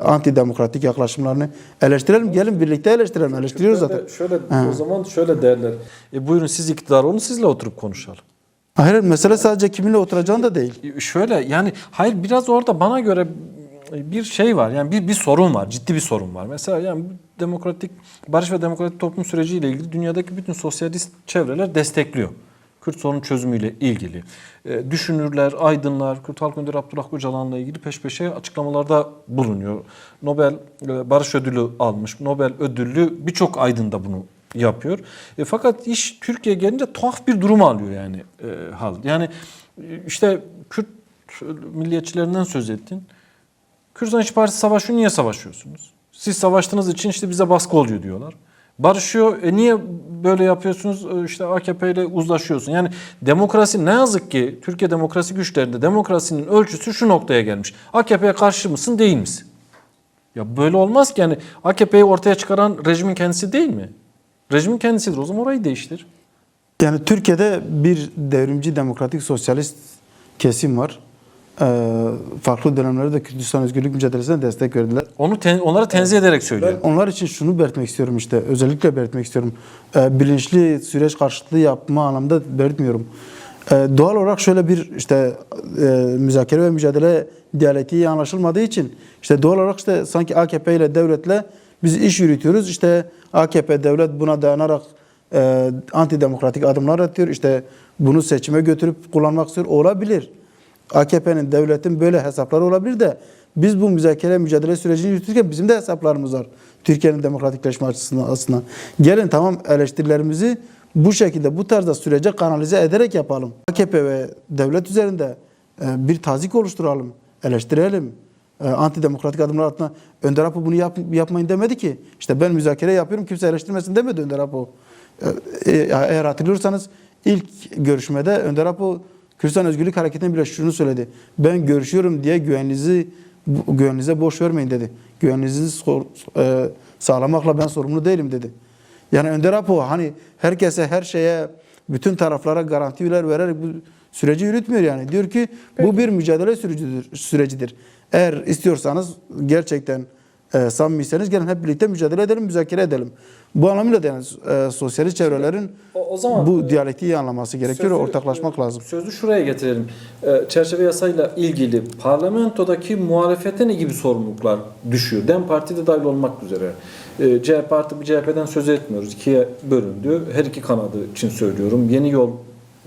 antidemokratik yaklaşımlarını eleştirelim. Gelin birlikte eleştirelim. Eleştiriyoruz zaten. O zaman şöyle derler. Buyurun siz iktidar olun, sizle oturup konuşalım. Hayır, mesele sadece kiminle oturacağın da değil. Şöyle yani hayır biraz orada bana göre bir şey var. Yani bir sorun var. Ciddi bir sorun var. Mesela yani demokratik barış ve demokratik toplum süreciyle ilgili dünyadaki bütün sosyalist çevreler destekliyor. Kürt sorunu çözümüyle ilgili. Düşünürler, aydınlar, Kürt Halk Önderi Abdullah Öcalan'la ilgili peş peşe açıklamalarda bulunuyor. Nobel Barış Ödülü almış. Nobel ödüllü birçok aydın da bunu yapıyor. Fakat iş Türkiye gelince tuhaf bir durum alıyor yani hal. Yani işte Kürt milliyetçilerinden söz ettin. Kürdistan İşçi Partisi savaşıyor. Niye savaşıyorsunuz? Siz savaştığınız için işte bize baskı oluyor diyorlar. barışıyor. Niye böyle yapıyorsunuz? İşte AKP ile uzlaşıyorsun. Yani demokrasi, ne yazık ki Türkiye demokrasi güçlerinde demokrasinin ölçüsü şu noktaya gelmiş. AKP'ye karşı mısın, değil misin? Ya böyle olmaz ki. Yani AKP'yi ortaya çıkaran rejimin kendisi değil mi? Rejimin kendisidir. O zaman orayı değiştir. Yani Türkiye'de bir devrimci, demokratik, sosyalist kesim var. Farklı dönemlerde de Kürdistan özgürlük mücadelesine destek verdiler. Onlara tenzih ederek söylüyorum. Ben onlar için şunu belirtmek istiyorum işte. Özellikle belirtmek istiyorum. Bilinçli süreç karşıtlığı yapma anlamda belirtmiyorum. Doğal olarak şöyle bir işte müzakere ve mücadele diyalektiği anlaşılmadığı için işte doğal olarak işte sanki AKP ile devletle biz iş yürütüyoruz. İşte AKP devlet buna dayanarak antidemokratik adımlar atıyor. İşte bunu seçime götürüp kullanmak istiyor. Olabilir. AKP'nin, devletin böyle hesapları olabilir de biz bu müzakere mücadele sürecini yürütürken bizim de hesaplarımız var. Türkiye'nin demokratikleşme açısından aslında. Gelin tamam eleştirilerimizi bu şekilde bu tarzda sürece kanalize ederek yapalım. AKP ve devlet üzerinde bir tazik oluşturalım, eleştirelim. Antidemokratik adımlar altına Önder Apo bunu yapmayın demedi ki. İşte ben müzakere yapıyorum kimse eleştirmesin demedi Önder Apo. Eğer hatırlıyorsanız ilk görüşmede Önder Apo Kürdistan Özgürlük Hareketi'ne bile şunu söyledi. Ben görüşüyorum diye güveninize boş vermeyin dedi. Güveninizi sağlamakla ben sorumlu değilim dedi. Yani Önder Apo hani herkese, her şeye, bütün taraflara garantiler vererek bu süreci yürütmüyor yani. Diyor ki bu bir mücadele sürecidir. Eğer istiyorsanız gerçekten samimiyseniz gelin hep birlikte mücadele edelim, müzakere edelim. Bu anlamıyla da yani sosyalist çevrelerin O zaman bu diyalektiği iyi anlaması gerekiyor, ortaklaşmak lazım. Sözü şuraya getirelim. Çerçeve yasayla ilgili parlamentodaki muhalefete ne gibi sorumluluklar düşüyor? DEM Parti de dahil olmak üzere. CHP artık bir CHP'den söz etmiyoruz. İkiye bölündü. Her iki kanadı için söylüyorum. Yeni Yol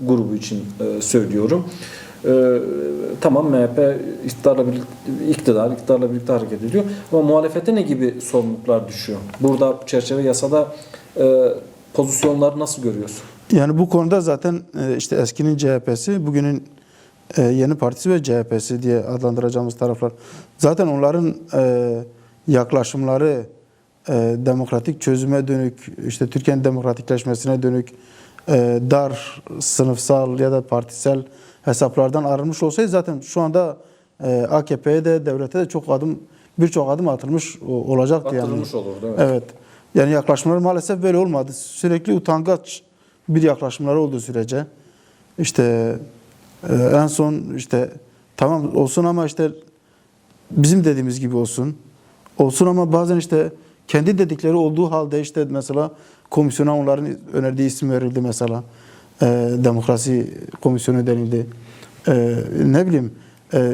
grubu için söylüyorum. Tamam MHP iktidarla birlikte hareket ediyor. Ama muhalefete ne gibi sorumluluklar düşüyor? Burada çerçeve yasada pozisyonları nasıl görüyorsun? Yani bu konuda zaten işte eskinin CHP'si, bugünün yeni partisi ve CHP'si diye adlandıracağımız taraflar. Zaten onların yaklaşımları demokratik çözüme dönük, işte Türkiye'nin demokratikleşmesine dönük dar, sınıfsal ya da partisel hesaplardan arınmış olsaydı zaten şu anda AKP'ye de devlete de birçok adım atılmış olacaktı yani. Atılmış olurdu, evet. Evet. Yani yaklaşımları maalesef böyle olmadı. Sürekli utangaç bir yaklaşımları olduğu sürece işte en son işte tamam olsun ama işte bizim dediğimiz gibi olsun. Olsun ama bazen işte kendi dedikleri olduğu halde işte mesela komisyona onların önerdiği isim verildi mesela. Demokrasi komisyonu denildi. Ne bileyim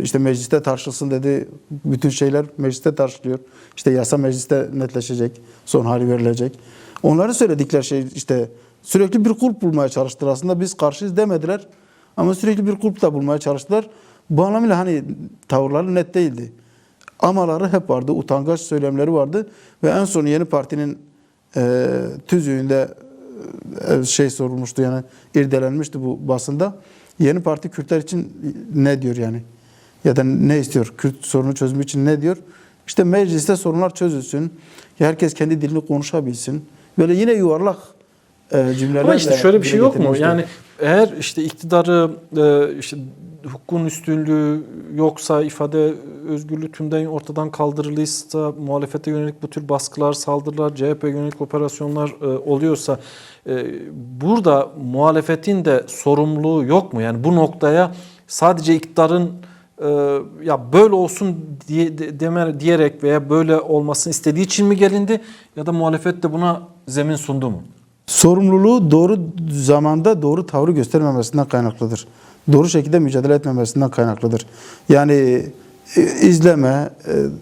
işte mecliste tartışılsın dedi. Bütün şeyler mecliste tartışılıyor. İşte yasa mecliste netleşecek. Son hali verilecek. Onların söyledikleri şey işte sürekli bir kulp bulmaya çalıştılar. Aslında biz karşıyız demediler. Ama sürekli bir kulp da bulmaya çalıştılar. Bu anlamıyla hani tavırları net değildi. Amaları hep vardı. Utangaç söylemleri vardı. Ve en son yeni partinin tüzüğünde sorulmuştu yani irdelenmişti bu basında. Yeni parti Kürtler için ne diyor yani? Ya da ne istiyor? Kürt sorunu çözümü için ne diyor? İşte mecliste sorunlar çözülsün. Herkes kendi dilini konuşabilsin. Böyle yine yuvarlak cümlelerle. Ama işte şöyle bir şey yok mu? getirmişler. Yani eğer işte iktidarı işte hukukun üstünlüğü yoksa, ifade özgürlüğü tümden ortadan kaldırılıysa, muhalefete yönelik bu tür baskılar, saldırılar, CHP'ye yönelik operasyonlar oluyorsa burada muhalefetin de sorumluluğu yok mu? Yani bu noktaya sadece iktidarın ya böyle olsun diyerek veya böyle olmasını istediği için mi gelindi ya da muhalefet de buna zemin sundu mu? Sorumluluğu doğru zamanda doğru tavrı göstermemesinden kaynaklıdır. Doğru şekilde mücadele etmemesinden kaynaklıdır. Yani izleme,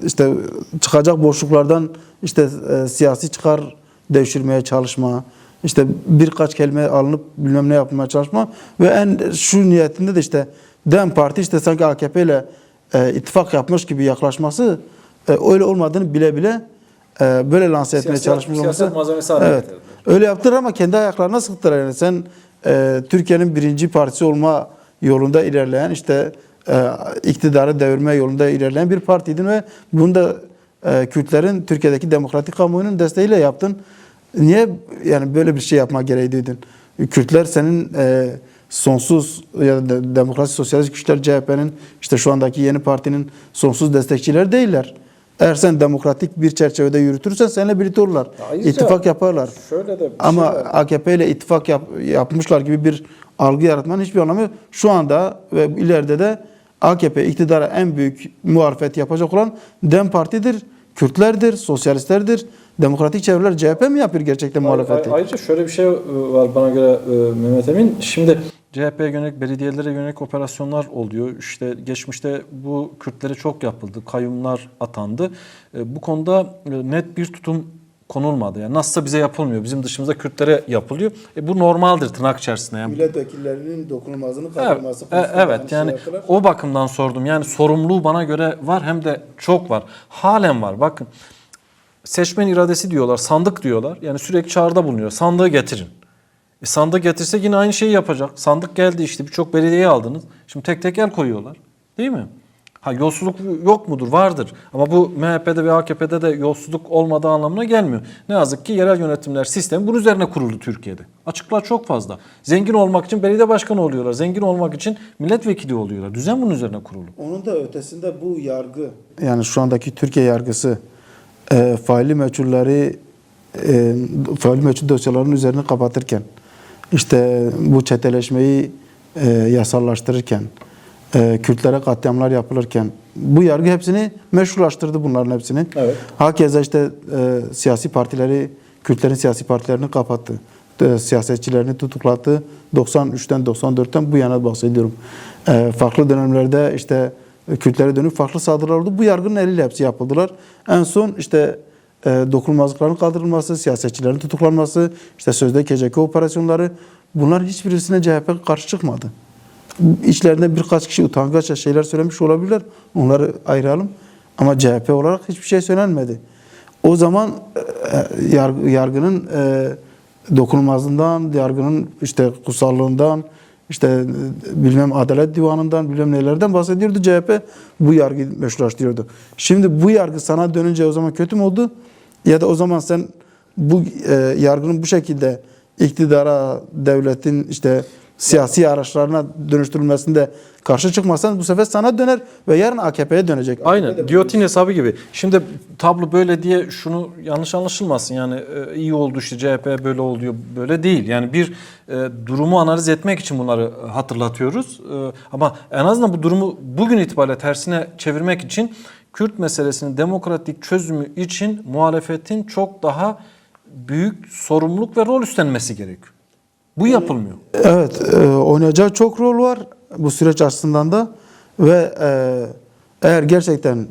işte çıkacak boşluklardan işte siyasi çıkar devşirmeye çalışma, işte birkaç kelime alınıp bilmem ne yapmaya çalışma ve en şu niyetinde de işte DEM Parti işte sanki AKP ile ittifak yapmış gibi yaklaşması öyle olmadığını bile bile böyle lanse etmeye çalışmış olması. Siyaset malzemesi haline Evet. getirdi. Öyle yaptılar ama kendi ayaklarına sıktılar yani. Sen Türkiye'nin birinci partisi olma yolunda ilerleyen işte iktidarı devirme yolunda ilerleyen bir partiydin ve bunu da Kürtlerin Türkiye'deki demokratik kamuoyunun desteğiyle yaptın. Niye yani böyle bir şey yapma gereği duydun? Kürtler senin sonsuz ya da Demokrasi Sosyalist Güçler CHP'nin işte şu andaki yeni partinin sonsuz destekçileri değiller. Eğer sen demokratik bir çerçevede yürütürsen seninle birlikte olurlar. Ayrıca İttifak yaparlar. şöyle de bir Ama şey var. AKP ile ittifak yapmışlar gibi bir algı yaratmanın hiçbir anlamı yok. Şu anda ve ileride de AKP iktidara en büyük muhalefet yapacak olan DEM Parti'dir, Kürtlerdir, sosyalistlerdir. Demokratik çevreler CHP mi yapıyor gerçekten muhalefeti? Ayrıca şöyle bir şey var bana göre Mehmet Emin. Şimdi CHP'ye yönelik, belediyelere yönelik operasyonlar oluyor. İşte geçmişte bu Kürtlere çok yapıldı. Kayyumlar atandı. Bu konuda net bir tutum konulmadı. Yani nasılsa bize yapılmıyor. Bizim dışımızda Kürtlere yapılıyor. Bu normaldir tırnak içerisinde. Yani Milletvekillerinin dokunulmazlığını evet yani o bakımdan sordum. Yani sorumluluğu bana göre var hem de çok var. Halen var. Bakın seçmen iradesi diyorlar, sandık diyorlar. Yani sürekli çağrıda bulunuyor. Sandığı getirin. Sandığı getirse yine aynı şeyi yapacak. Sandık geldi işte birçok belediyeyi aldınız. Şimdi tek tek el koyuyorlar. Değil mi? Ha yolsuzluk yok mudur? Vardır. Ama bu MHP'de ve AKP'de de yolsuzluk olmadığı anlamına gelmiyor. Ne yazık ki yerel yönetimler sistemi bunun üzerine kuruldu Türkiye'de. Açıklar çok fazla. Zengin olmak için belediye başkanı oluyorlar. Zengin olmak için milletvekili oluyorlar. Düzen bunun üzerine kurulu. Onun da ötesinde bu yargı. Yani şu andaki Türkiye yargısı faili meçhulleri faili meçhul dosyaların üzerini kapatırken işte bu çeteleşmeyi yasallaştırırken Kürtlere katliamlar yapılırken bu yargı hepsini meşrulaştırdı bunların hepsini. Evet. Hakeza işte siyasi partileri, Kürtlerin siyasi partilerini kapattı. Siyasetçilerini tutuklattı. 93'ten 94'ten bu yana bahsediyorum. Farklı dönemlerde işte Kürtlere dönük farklı saldırılar oldu. Bu yargının eliyle hepsi yapıldılar. En son işte dokunulmazlıkların kaldırılması, siyasetçilerin tutuklanması, işte sözde KCK operasyonları bunlar hiçbirisine CHP karşı çıkmadı. İçlerinde birkaç kişi utangaçça şeyler söylemiş olabilirler. Onları ayıralım. Ama CHP olarak hiçbir şey söylenmedi. O zaman yargının dokunulmazlığından, yargının işte kutsallığından, işte bilmem Adalet Divanı'ndan, bilmem nelerden bahsediyordu CHP. Bu yargıyı meşrulaştırıyordu. Şimdi bu yargı sana dönünce o zaman kötü mü oldu? Ya da o zaman sen bu yargının bu şekilde iktidara, devletin işte siyasi araçlarına dönüştürülmesinde karşı çıkmasan bu sefer sana döner ve yarın AKP'ye dönecek. Aynen. Giyotin hesabı gibi. Şimdi tablo böyle diye şunu yanlış anlaşılmasın. Yani iyi oldu işte CHP böyle oluyor. Böyle değil. Yani bir durumu analiz etmek için bunları hatırlatıyoruz. Ama en azından bu durumu bugün itibariyle tersine çevirmek için Kürt meselesinin demokratik çözümü için muhalefetin çok daha büyük sorumluluk ve rol üstlenmesi gerekiyor. Bu yapılmıyor. Evet, oynayacağı çok rol var bu süreç açısından da ve eğer gerçekten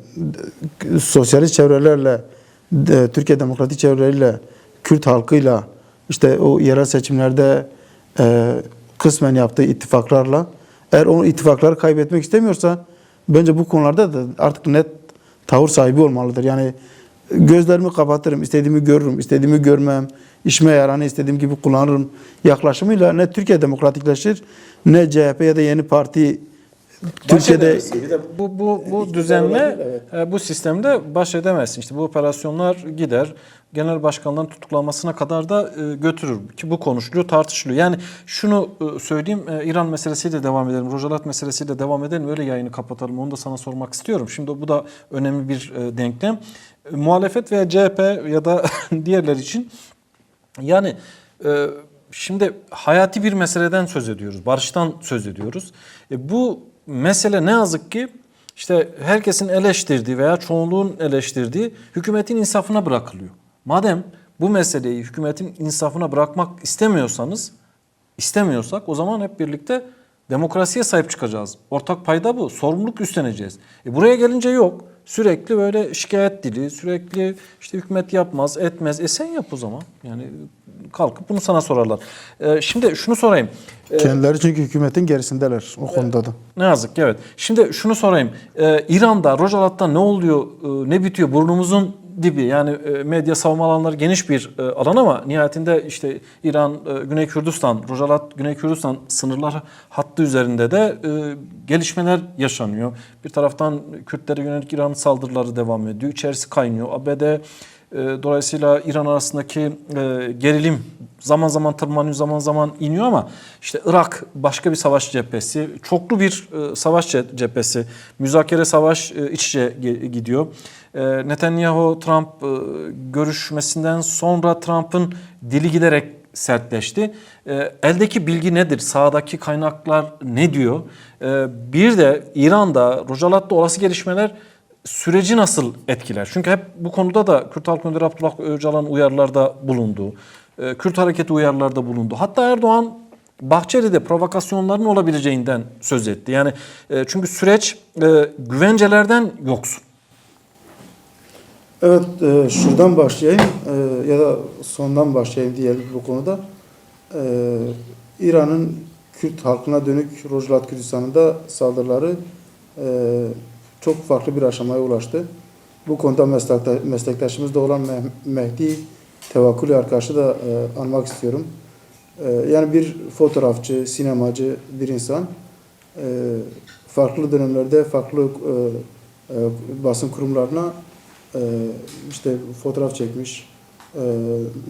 sosyalist çevrelerle, Türkiye demokratik çevreleriyle, Kürt halkıyla işte o yerel seçimlerde kısmen yaptığı ittifaklarla eğer o ittifakları kaybetmek istemiyorsa bence bu konularda da artık net tavır sahibi olmalıdır. Yani gözlerimi kapatırım, istediğimi görürüm, istediğimi görmem, işime yaranı istediğim gibi kullanırım yaklaşımıyla ne Türkiye demokratikleşir ne CHP ya da yeni parti Türkiye'de Bir de bu düzenle bu sistemde baş edemezsin. İşte bu operasyonlar gider. Genel başkanların tutuklanmasına kadar da götürür. Ki bu konuşuluyor, tartışılıyor. Yani şunu söyleyeyim, İran meselesiyle devam edelim, Rojalat meselesiyle devam edelim. Öyle yayını kapatalım. Onu da sana sormak istiyorum. Şimdi bu da önemli bir denklem. Muhalefet veya CHP ya da diğerler için yani şimdi hayati bir meseleden söz ediyoruz. Barıştan söz ediyoruz. Bu mesele ne yazık ki işte herkesin eleştirdiği veya çoğunluğun eleştirdiği hükümetin insafına bırakılıyor. Madem bu meseleyi hükümetin insafına bırakmak istemiyorsak o zaman hep birlikte demokrasiye sahip çıkacağız. Ortak payda bu. Sorumluluk üstleneceğiz. Buraya gelince yok. Sürekli böyle şikayet dili, sürekli işte hükümet yapmaz, etmez. Sen yap o zaman. Yani kalkıp bunu sana sorarlar. Şimdi şunu sorayım. kendileri çünkü hükümetin gerisindeler o konuda da. Ne yazık ki evet. Şimdi şunu sorayım. İran'da, Rojalat'ta ne oluyor, ne bitiyor? Burnumuzun dibi. Yani medya savunma alanları geniş bir alan ama nihayetinde işte İran, Güney Kürdistan, Rojalat, Güney Kürdistan sınırlar hattı üzerinde de gelişmeler yaşanıyor. Bir taraftan Kürtlere yönelik İran saldırıları devam ediyor. İçerisi kaynıyor. ABD Dolayısıyla İran arasındaki gerilim zaman zaman tırmanıyor, zaman zaman iniyor ama işte Irak başka bir savaş cephesi, çoklu bir savaş cephesi, müzakere savaş iç içe gidiyor. Netanyahu-Trump görüşmesinden sonra Trump'ın dili giderek sertleşti. Eldeki bilgi nedir? Sahadaki kaynaklar ne diyor? Bir de İran'da, Rojalat'ta olası gelişmeler süreci nasıl etkiler? Çünkü hep bu konuda da Kürt Halk Önderi Abdullah Öcalan uyarılarda bulundu. Kürt Hareketi uyarılarda bulundu. Hatta Erdoğan Bahçeli'de provokasyonların olabileceğinden söz etti. Yani çünkü süreç güvencelerden yoksun. Evet, şuradan başlayayım ya da sondan başlayayım diyelim bu konuda. İran'ın Kürt halkına dönük Rojlat Kürdistan'ında saldırıları çok farklı bir aşamaya ulaştı. Bu konuda meslektaşımızda olan Mehdi Tevakkuli arkadaşı da anmak istiyorum. Yani bir fotoğrafçı, sinemacı bir insan farklı dönemlerde farklı basın kurumlarına işte fotoğraf çekmiş,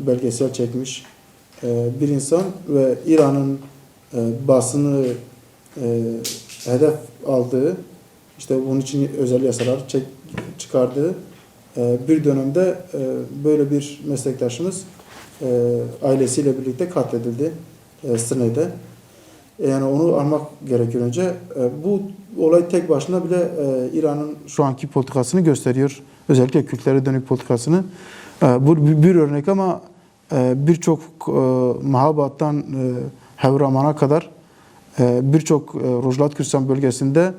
belgesel çekmiş bir insan ve İran'ın basını hedef aldığı, işte bunun için özel yasalar çıkardığı bir dönemde böyle bir meslektaşımız ailesiyle birlikte katledildi Sırne'de. Yani onu anmak gerekiyor önce. Bu olay tek başına bile İran'ın şu anki politikasını gösteriyor. Özellikle Kürtlere dönük politikasını. Bu bir örnek ama birçok Mahabat'tan Hevraman'a kadar birçok Rojlat Kürdistan bölgesinde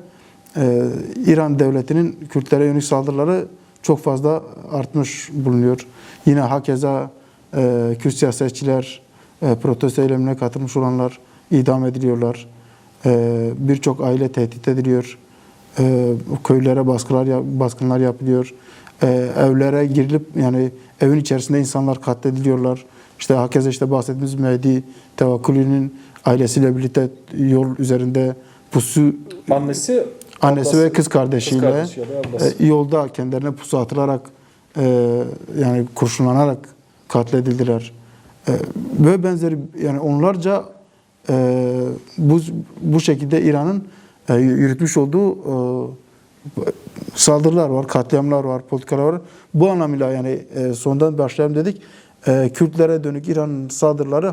İran devletinin Kürtlere yönelik saldırıları çok fazla artmış bulunuyor. Yine hakeza Kürt siyasetçiler, protesto eylemine katılmış olanlar idam ediliyorlar. Birçok aile tehdit ediliyor. Köylere baskınlar yapılıyor. Evlere girilip yani evin içerisinde insanlar katlediliyorlar. İşte hakeza işte bahsettiğimiz Mehdi Tevakkuli'nin ailesiyle birlikte yol üzerinde pusu annesi ve kız kardeşiyle yolda kendilerine pusu atılarak yani kurşunlanarak katledildiler. Ve benzeri yani onlarca bu şekilde İran'ın yürütmüş olduğu saldırılar var, katliamlar var, politikalar var. Bu anlamıyla yani sondan başlayalım dedik. Kürtlere dönük İran'ın saldırıları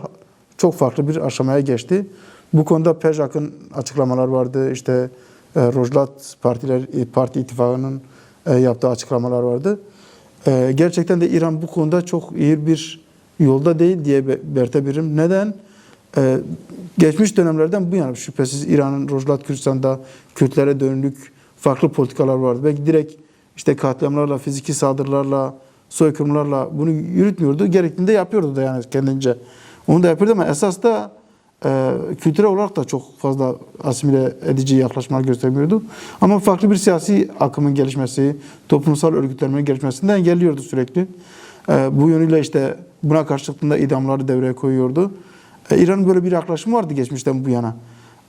çok farklı bir aşamaya geçti. Bu konuda Pejac'ın açıklamalar vardı. İşte Rojlat Parti İttifakı'nın yaptığı açıklamalar vardı. Gerçekten de İran bu konuda çok iyi bir yolda değil diye belirtebilirim. Neden? Geçmiş dönemlerden bu yana şüphesiz İran'ın Rojlat Kürdistan'da Kürtlere dönük farklı politikalar vardı. Belki direkt işte katliamlarla, fiziki saldırılarla, soykırımlarla bunu yürütmüyordu. Gerektiğinde yapıyordu da yani kendince. Onu da yapıyordu ama esas da kültürel olarak da çok fazla asimile edici yaklaşımlar göstermiyordu. Ama farklı bir siyasi akımın gelişmesi, toplumsal örgütlenmenin gelişmesinden engelliyordu sürekli. Bu yönüyle işte buna karşılıkında idamları devreye koyuyordu. İran'ın böyle bir yaklaşımı vardı geçmişten bu yana.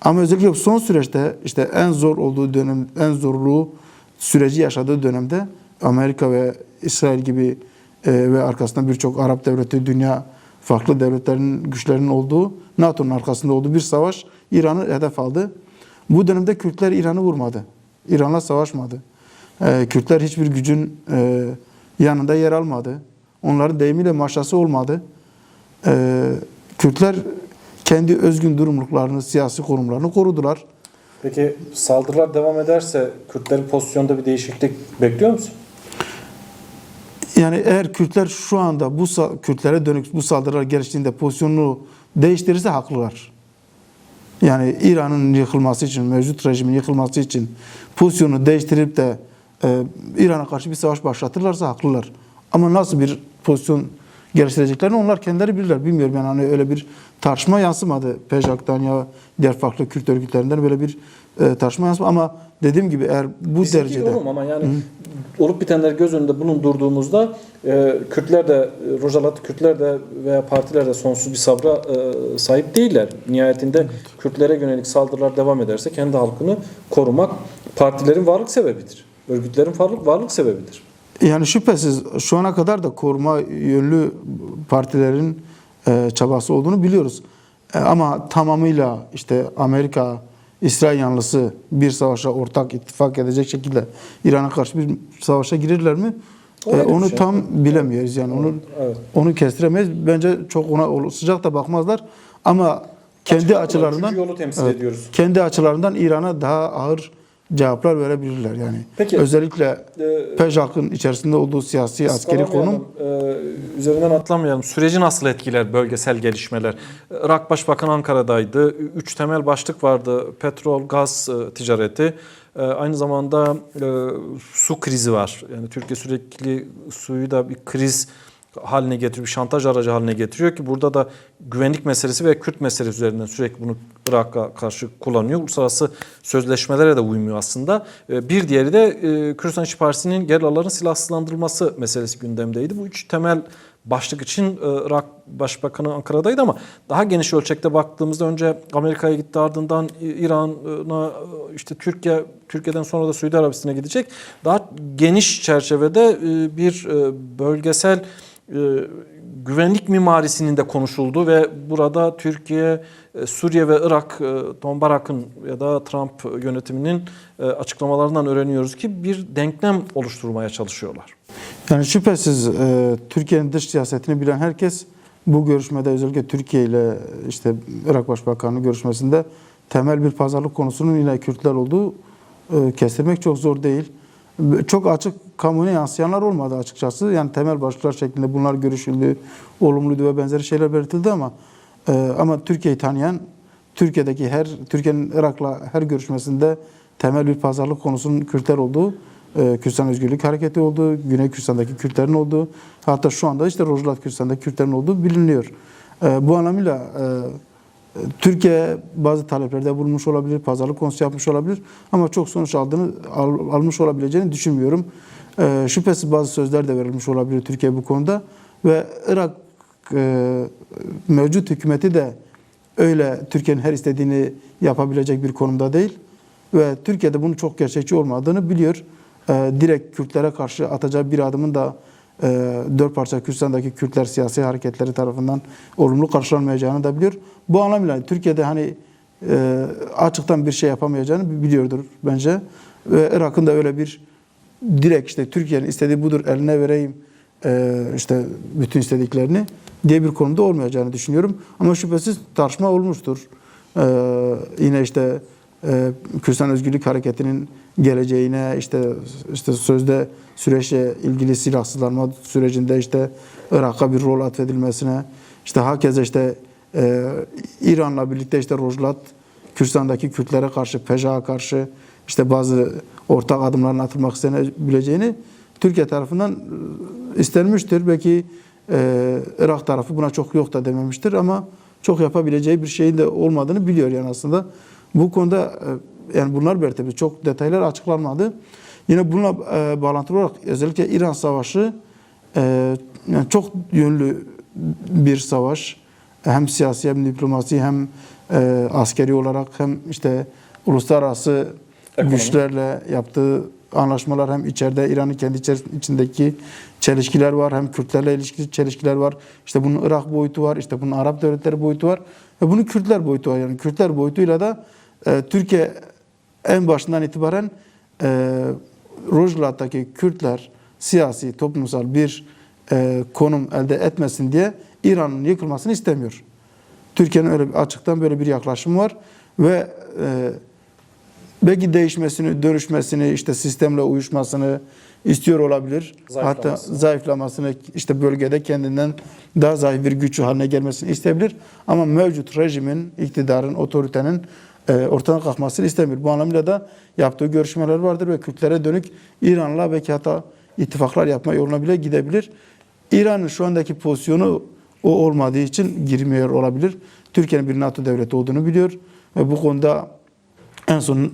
Ama özellikle son süreçte işte en zor olduğu dönem, en zorluğu süreci yaşadığı dönemde Amerika ve İsrail gibi ve arkasında birçok Arap devleti, dünya farklı devletlerin güçlerinin olduğu, NATO'nun arkasında olduğu bir savaş İran'ı hedef aldı. Bu dönemde Kürtler İran'ı vurmadı. İran'la savaşmadı. Kürtler hiçbir gücün yanında yer almadı. Onların deyimiyle maşası olmadı. Kürtler kendi özgün durumluklarını, siyasi konumlarını korudular. Peki saldırılar devam ederse Kürtlerin pozisyonda bir değişiklik bekliyor musun? Yani eğer Kürtler şu anda Kürtlere dönük bu saldırılar geliştiğinde pozisyonunu değiştirirse haklılar. Yani İran'ın yıkılması için, mevcut rejimin yıkılması için pozisyonu değiştirip de İran'a karşı bir savaş başlatırlarsa haklılar. Ama nasıl bir pozisyon geliştireceklerini onlar kendileri bilirler. Bilmiyorum yani hani öyle bir tartışma yansımadı. PJAK'tan ya diğer farklı Kürt örgütlerinden böyle bir tartışma yansımadı. Ama dediğim gibi eğer bu Bizimki derecede... yorum ama yani olup bitenleri göz önünde bulundurduğumuzda Kürtler de, Rojalat Kürtler de veya partiler de sonsuz bir sabra sahip değiller. Nihayetinde Kürtlere yönelik saldırılar devam ederse kendi halkını korumak partilerin varlık sebebidir. Örgütlerin varlık sebebidir. Yani şüphesiz şu ana kadar da koruma yönlü partilerin çabası olduğunu biliyoruz. Ama tamamıyla işte Amerika, İsrail yanlısı bir savaşa ortak ittifak edecek şekilde İran'a karşı bir savaşa girirler mi? Onu tam bilemiyoruz yani onu kestiremeyiz. Bence çok ona sıcak da bakmazlar. Ama kendi açılarından yolu temsil ediyoruz. kendi açılarından İran'a daha ağır cevaplar verebilirler yani. Peki, özellikle PEJAK'ın içerisinde olduğu siyasi askeri konum üzerinden atlamayalım. Süreci nasıl etkiler bölgesel gelişmeler? Irak Başbakanı Ankara'daydı. 3 temel başlık vardı. Petrol, gaz ticareti. Aynı zamanda su krizi var. Yani Türkiye sürekli suyu da bir kriz haline getiriyor, bir şantaj aracı haline getiriyor ki burada da güvenlik meselesi ve Kürt meselesi üzerinden sürekli bunu Irak'a karşı kullanıyor. Uluslararası sözleşmelere de uymuyor aslında. Bir diğeri de Kürdistan İşçi Partisi'nin gerillaların silahsızlandırılması meselesi gündemdeydi. Bu üç temel başlık için Irak Başbakanı Ankara'daydı ama daha geniş ölçekte baktığımızda önce Amerika'ya gitti, ardından İran'a, işte Türkiye'den sonra da Suudi Arabistan'a gidecek. Daha geniş çerçevede bir bölgesel güvenlik mimarisinin de konuşulduğu ve burada Türkiye, Suriye ve Irak, Don Barak'ın ya da Trump yönetiminin açıklamalarından öğreniyoruz ki bir denklem oluşturmaya çalışıyorlar. Yani şüphesiz Türkiye'nin dış siyasetini bilen herkes bu görüşmede özellikle Türkiye ile işte Irak Başbakanı görüşmesinde temel bir pazarlık konusunun yine Kürtler olduğu kestirmek çok zor değil. Çok açık kamuoyuna yansıyanlar olmadı açıkçası. Yani temel başlıklar şeklinde bunlar görüşüldü, olumluydu ve benzeri şeyler belirtildi ama Türkiye'yi tanıyan, Türkiye'nin Irak'la her görüşmesinde temel bir pazarlık konusunun Kürtler olduğu, Kürdistan Özgürlük Hareketi olduğu, Güney Kürdistan'daki Kürtlerin olduğu, hatta şu anda işte Rojlat Kürdistan'daki Kürtlerin olduğu biliniyor. Bu anlamıyla Türkiye bazı taleplerde bulunmuş olabilir, pazarlık konusu yapmış olabilir ama çok sonuç almış olabileceğini düşünmüyorum. Şüphesiz bazı sözler de verilmiş olabilir Türkiye bu konuda ve Irak mevcut hükümeti de öyle Türkiye'nin her istediğini yapabilecek bir konumda değil ve Türkiye'de bunun çok gerçekçi olmadığını biliyor. Direkt Kürtlere karşı atacağı bir adımın da dört parça Kürdistan'daki Kürtler siyasi hareketleri tarafından olumlu karşılanmayacağını da biliyor. Bu anlamıyla Türkiye'de hani açıktan bir şey yapamayacağını biliyordur bence. Ve Irak'ın da öyle bir direkt işte Türkiye'nin istediği budur eline vereyim işte bütün istediklerini diye bir konumda olmayacağını düşünüyorum. Ama şüphesiz tartışma olmuştur. Yine işte Kürdistan Özgürlük Hareketi'nin geleceğine işte sözde süreçle ilgili silahsızlanma sürecinde işte Irak'a bir rol atfedilmesine işte hakeza işte İran'la birlikte işte Rojlat Kürdistan'daki Kürtlere karşı PEJAK'a karşı işte bazı ortak adımların atılmak istenebileceğini Türkiye tarafından istenmiştir. Belki Irak tarafı buna çok yok da dememiştir ama çok yapabileceği bir şeyin de olmadığını biliyor yani aslında. Bu konuda yani bunlar belirtildi. Çok detaylar açıklanmadı. Yine bununla bağlantılı olarak özellikle İran Savaşı yani çok yönlü bir savaş. Hem siyasi hem diplomasi hem askeri olarak hem işte uluslararası güçlerle yaptığı anlaşmalar hem içeride İran'ın kendi içindeki çelişkiler var hem Kürtlerle ilişkili çelişkiler var. İşte bunun Irak boyutu var, işte bunun Arap devletleri boyutu var ve bunun Kürtler boyutu var. Yani Kürtler boyutuyla da Türkiye en başından itibaren Rojlat'taki Kürtler siyasi, toplumsal bir konum elde etmesin diye İran'ın yıkılmasını istemiyor. Türkiye'nin öyle açıktan böyle bir yaklaşımı var ve belki değişmesini, dönüşmesini, işte sistemle uyuşmasını istiyor olabilir. Hatta zayıflamasını, işte bölgede kendinden daha zayıf bir güç haline gelmesini isteyebilir. Ama mevcut rejimin, iktidarın, otoritenin ortadan kalkmasını istemiyor. Bu anlamıyla da yaptığı görüşmeler vardır ve Kürtlere dönük İran'la belki hatta ittifaklar yapma yoluna bile gidebilir. İran'ın şu andaki pozisyonu o olmadığı için girmiyor olabilir. Türkiye'nin bir NATO devleti olduğunu biliyor ve bu konuda en son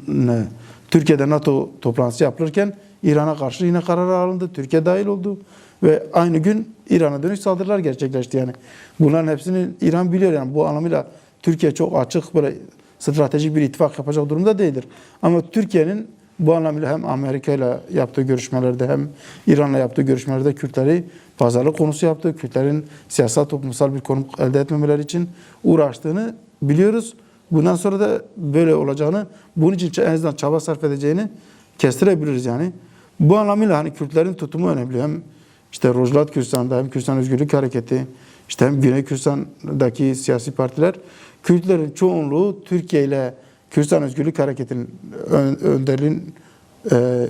Türkiye'de NATO toplantısı yapılırken İran'a karşı yine karar alındı. Türkiye dahil oldu ve aynı gün İran'a dönük saldırılar gerçekleşti yani. Bunların hepsini İran biliyor yani bu anlamıyla Türkiye çok açık böyle stratejik bir ittifak yapacak durumda değildir. Ama Türkiye'nin Bu anlamıyla hem Amerika ile yaptığı görüşmelerde hem İran'la yaptığı görüşmelerde Kürtleri pazarlık konusu yaptı. Kürtlerin siyasal toplumsal bir konum elde etmemeleri için uğraştığını biliyoruz. Bundan sonra da böyle olacağını, bunun için en azından çaba sarf edeceğini kestirebiliriz yani. Bu anlamıyla hani Kürtlerin tutumu önemli. Hem işte Rojlat Kürdistan'da hem Kürdistan Özgürlük Hareketi, işte hem Güney Kürdistan'daki siyasi partiler, Kürtlerin çoğunluğu Türkiye ile Kürdistan Özgürlük Hareketi'nin önderliğin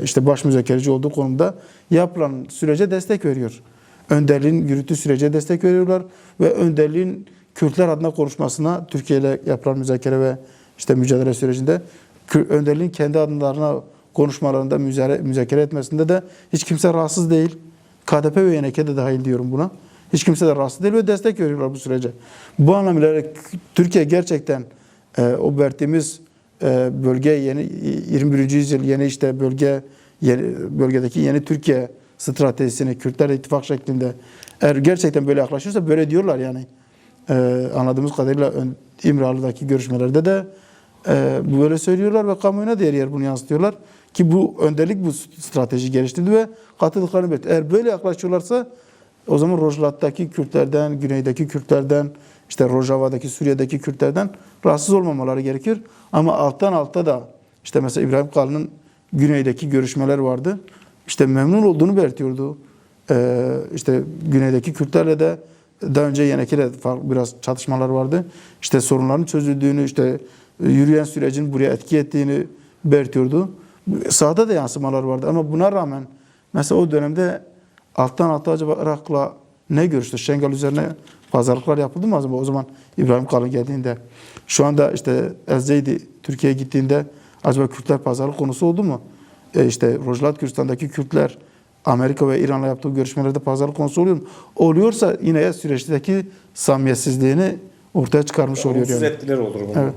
işte baş müzakereci olduğu konumda yapılan sürece destek veriyor. Önderliğin yürüttüğü sürece destek veriyorlar ve önderliğin Kürtler adına konuşmasına Türkiye ile yapılan müzakere ve işte mücadele sürecinde önderliğin kendi adlarına konuşmalarında müzakere etmesinde de hiç kimse rahatsız değil. KDP ve YNK de dahil diyorum buna. Hiç kimse de rahatsız değil ve destek veriyorlar bu sürece. Bu anlamıyla Türkiye gerçekten o verdiğimiz bölge yeni 21. yüzyıl yeni işte bölgedeki yeni Türkiye stratejisini Kürtlerle ittifak şeklinde eğer gerçekten böyle yaklaşırsa böyle diyorlar yani. Anladığımız kadarıyla İmralı'daki görüşmelerde de böyle söylüyorlar ve kamuoyuna diğer yer bunu yansıtıyorlar ki bu önderlik bu strateji geliştirdi ve katıldıklarını belirtti. Eğer böyle yaklaşıyorlarsa o zaman Rojlat'taki Kürtlerden, güneydeki Kürtlerden, işte Rojava'daki, Suriye'deki Kürtlerden rahatsız olmamaları gerekir. Ama alttan alta da işte mesela İbrahim Kalın'ın güneydeki görüşmeler vardı. İşte memnun olduğunu belirtiyordu. İşte güneydeki Kürtlerle de daha önce YNK'yle biraz çatışmalar vardı. İşte sorunların çözüldüğünü, işte yürüyen sürecin buraya etki ettiğini belirtiyordu. Sahada da yansımalar vardı ama buna rağmen mesela o dönemde alttan alta acaba Irak'la ne görüştü? Şengal üzerine pazarlıklar yapıldı mı acaba o zaman İbrahim Kalın geldiğinde? Şu anda işte El-Zeydi Türkiye'ye gittiğinde acaba Kürtler pazarlık konusu oldu mu? İşte Rojlat Kürdistan'daki Kürtler Amerika ve İran'la yaptığı görüşmelerde pazarlık konusu oluyor mu? Oluyorsa yine süreçteki samimiyetsizliğini ortaya çıkarmış oluyor. Olumsuz Yani. etkiler olur bunun. Evet.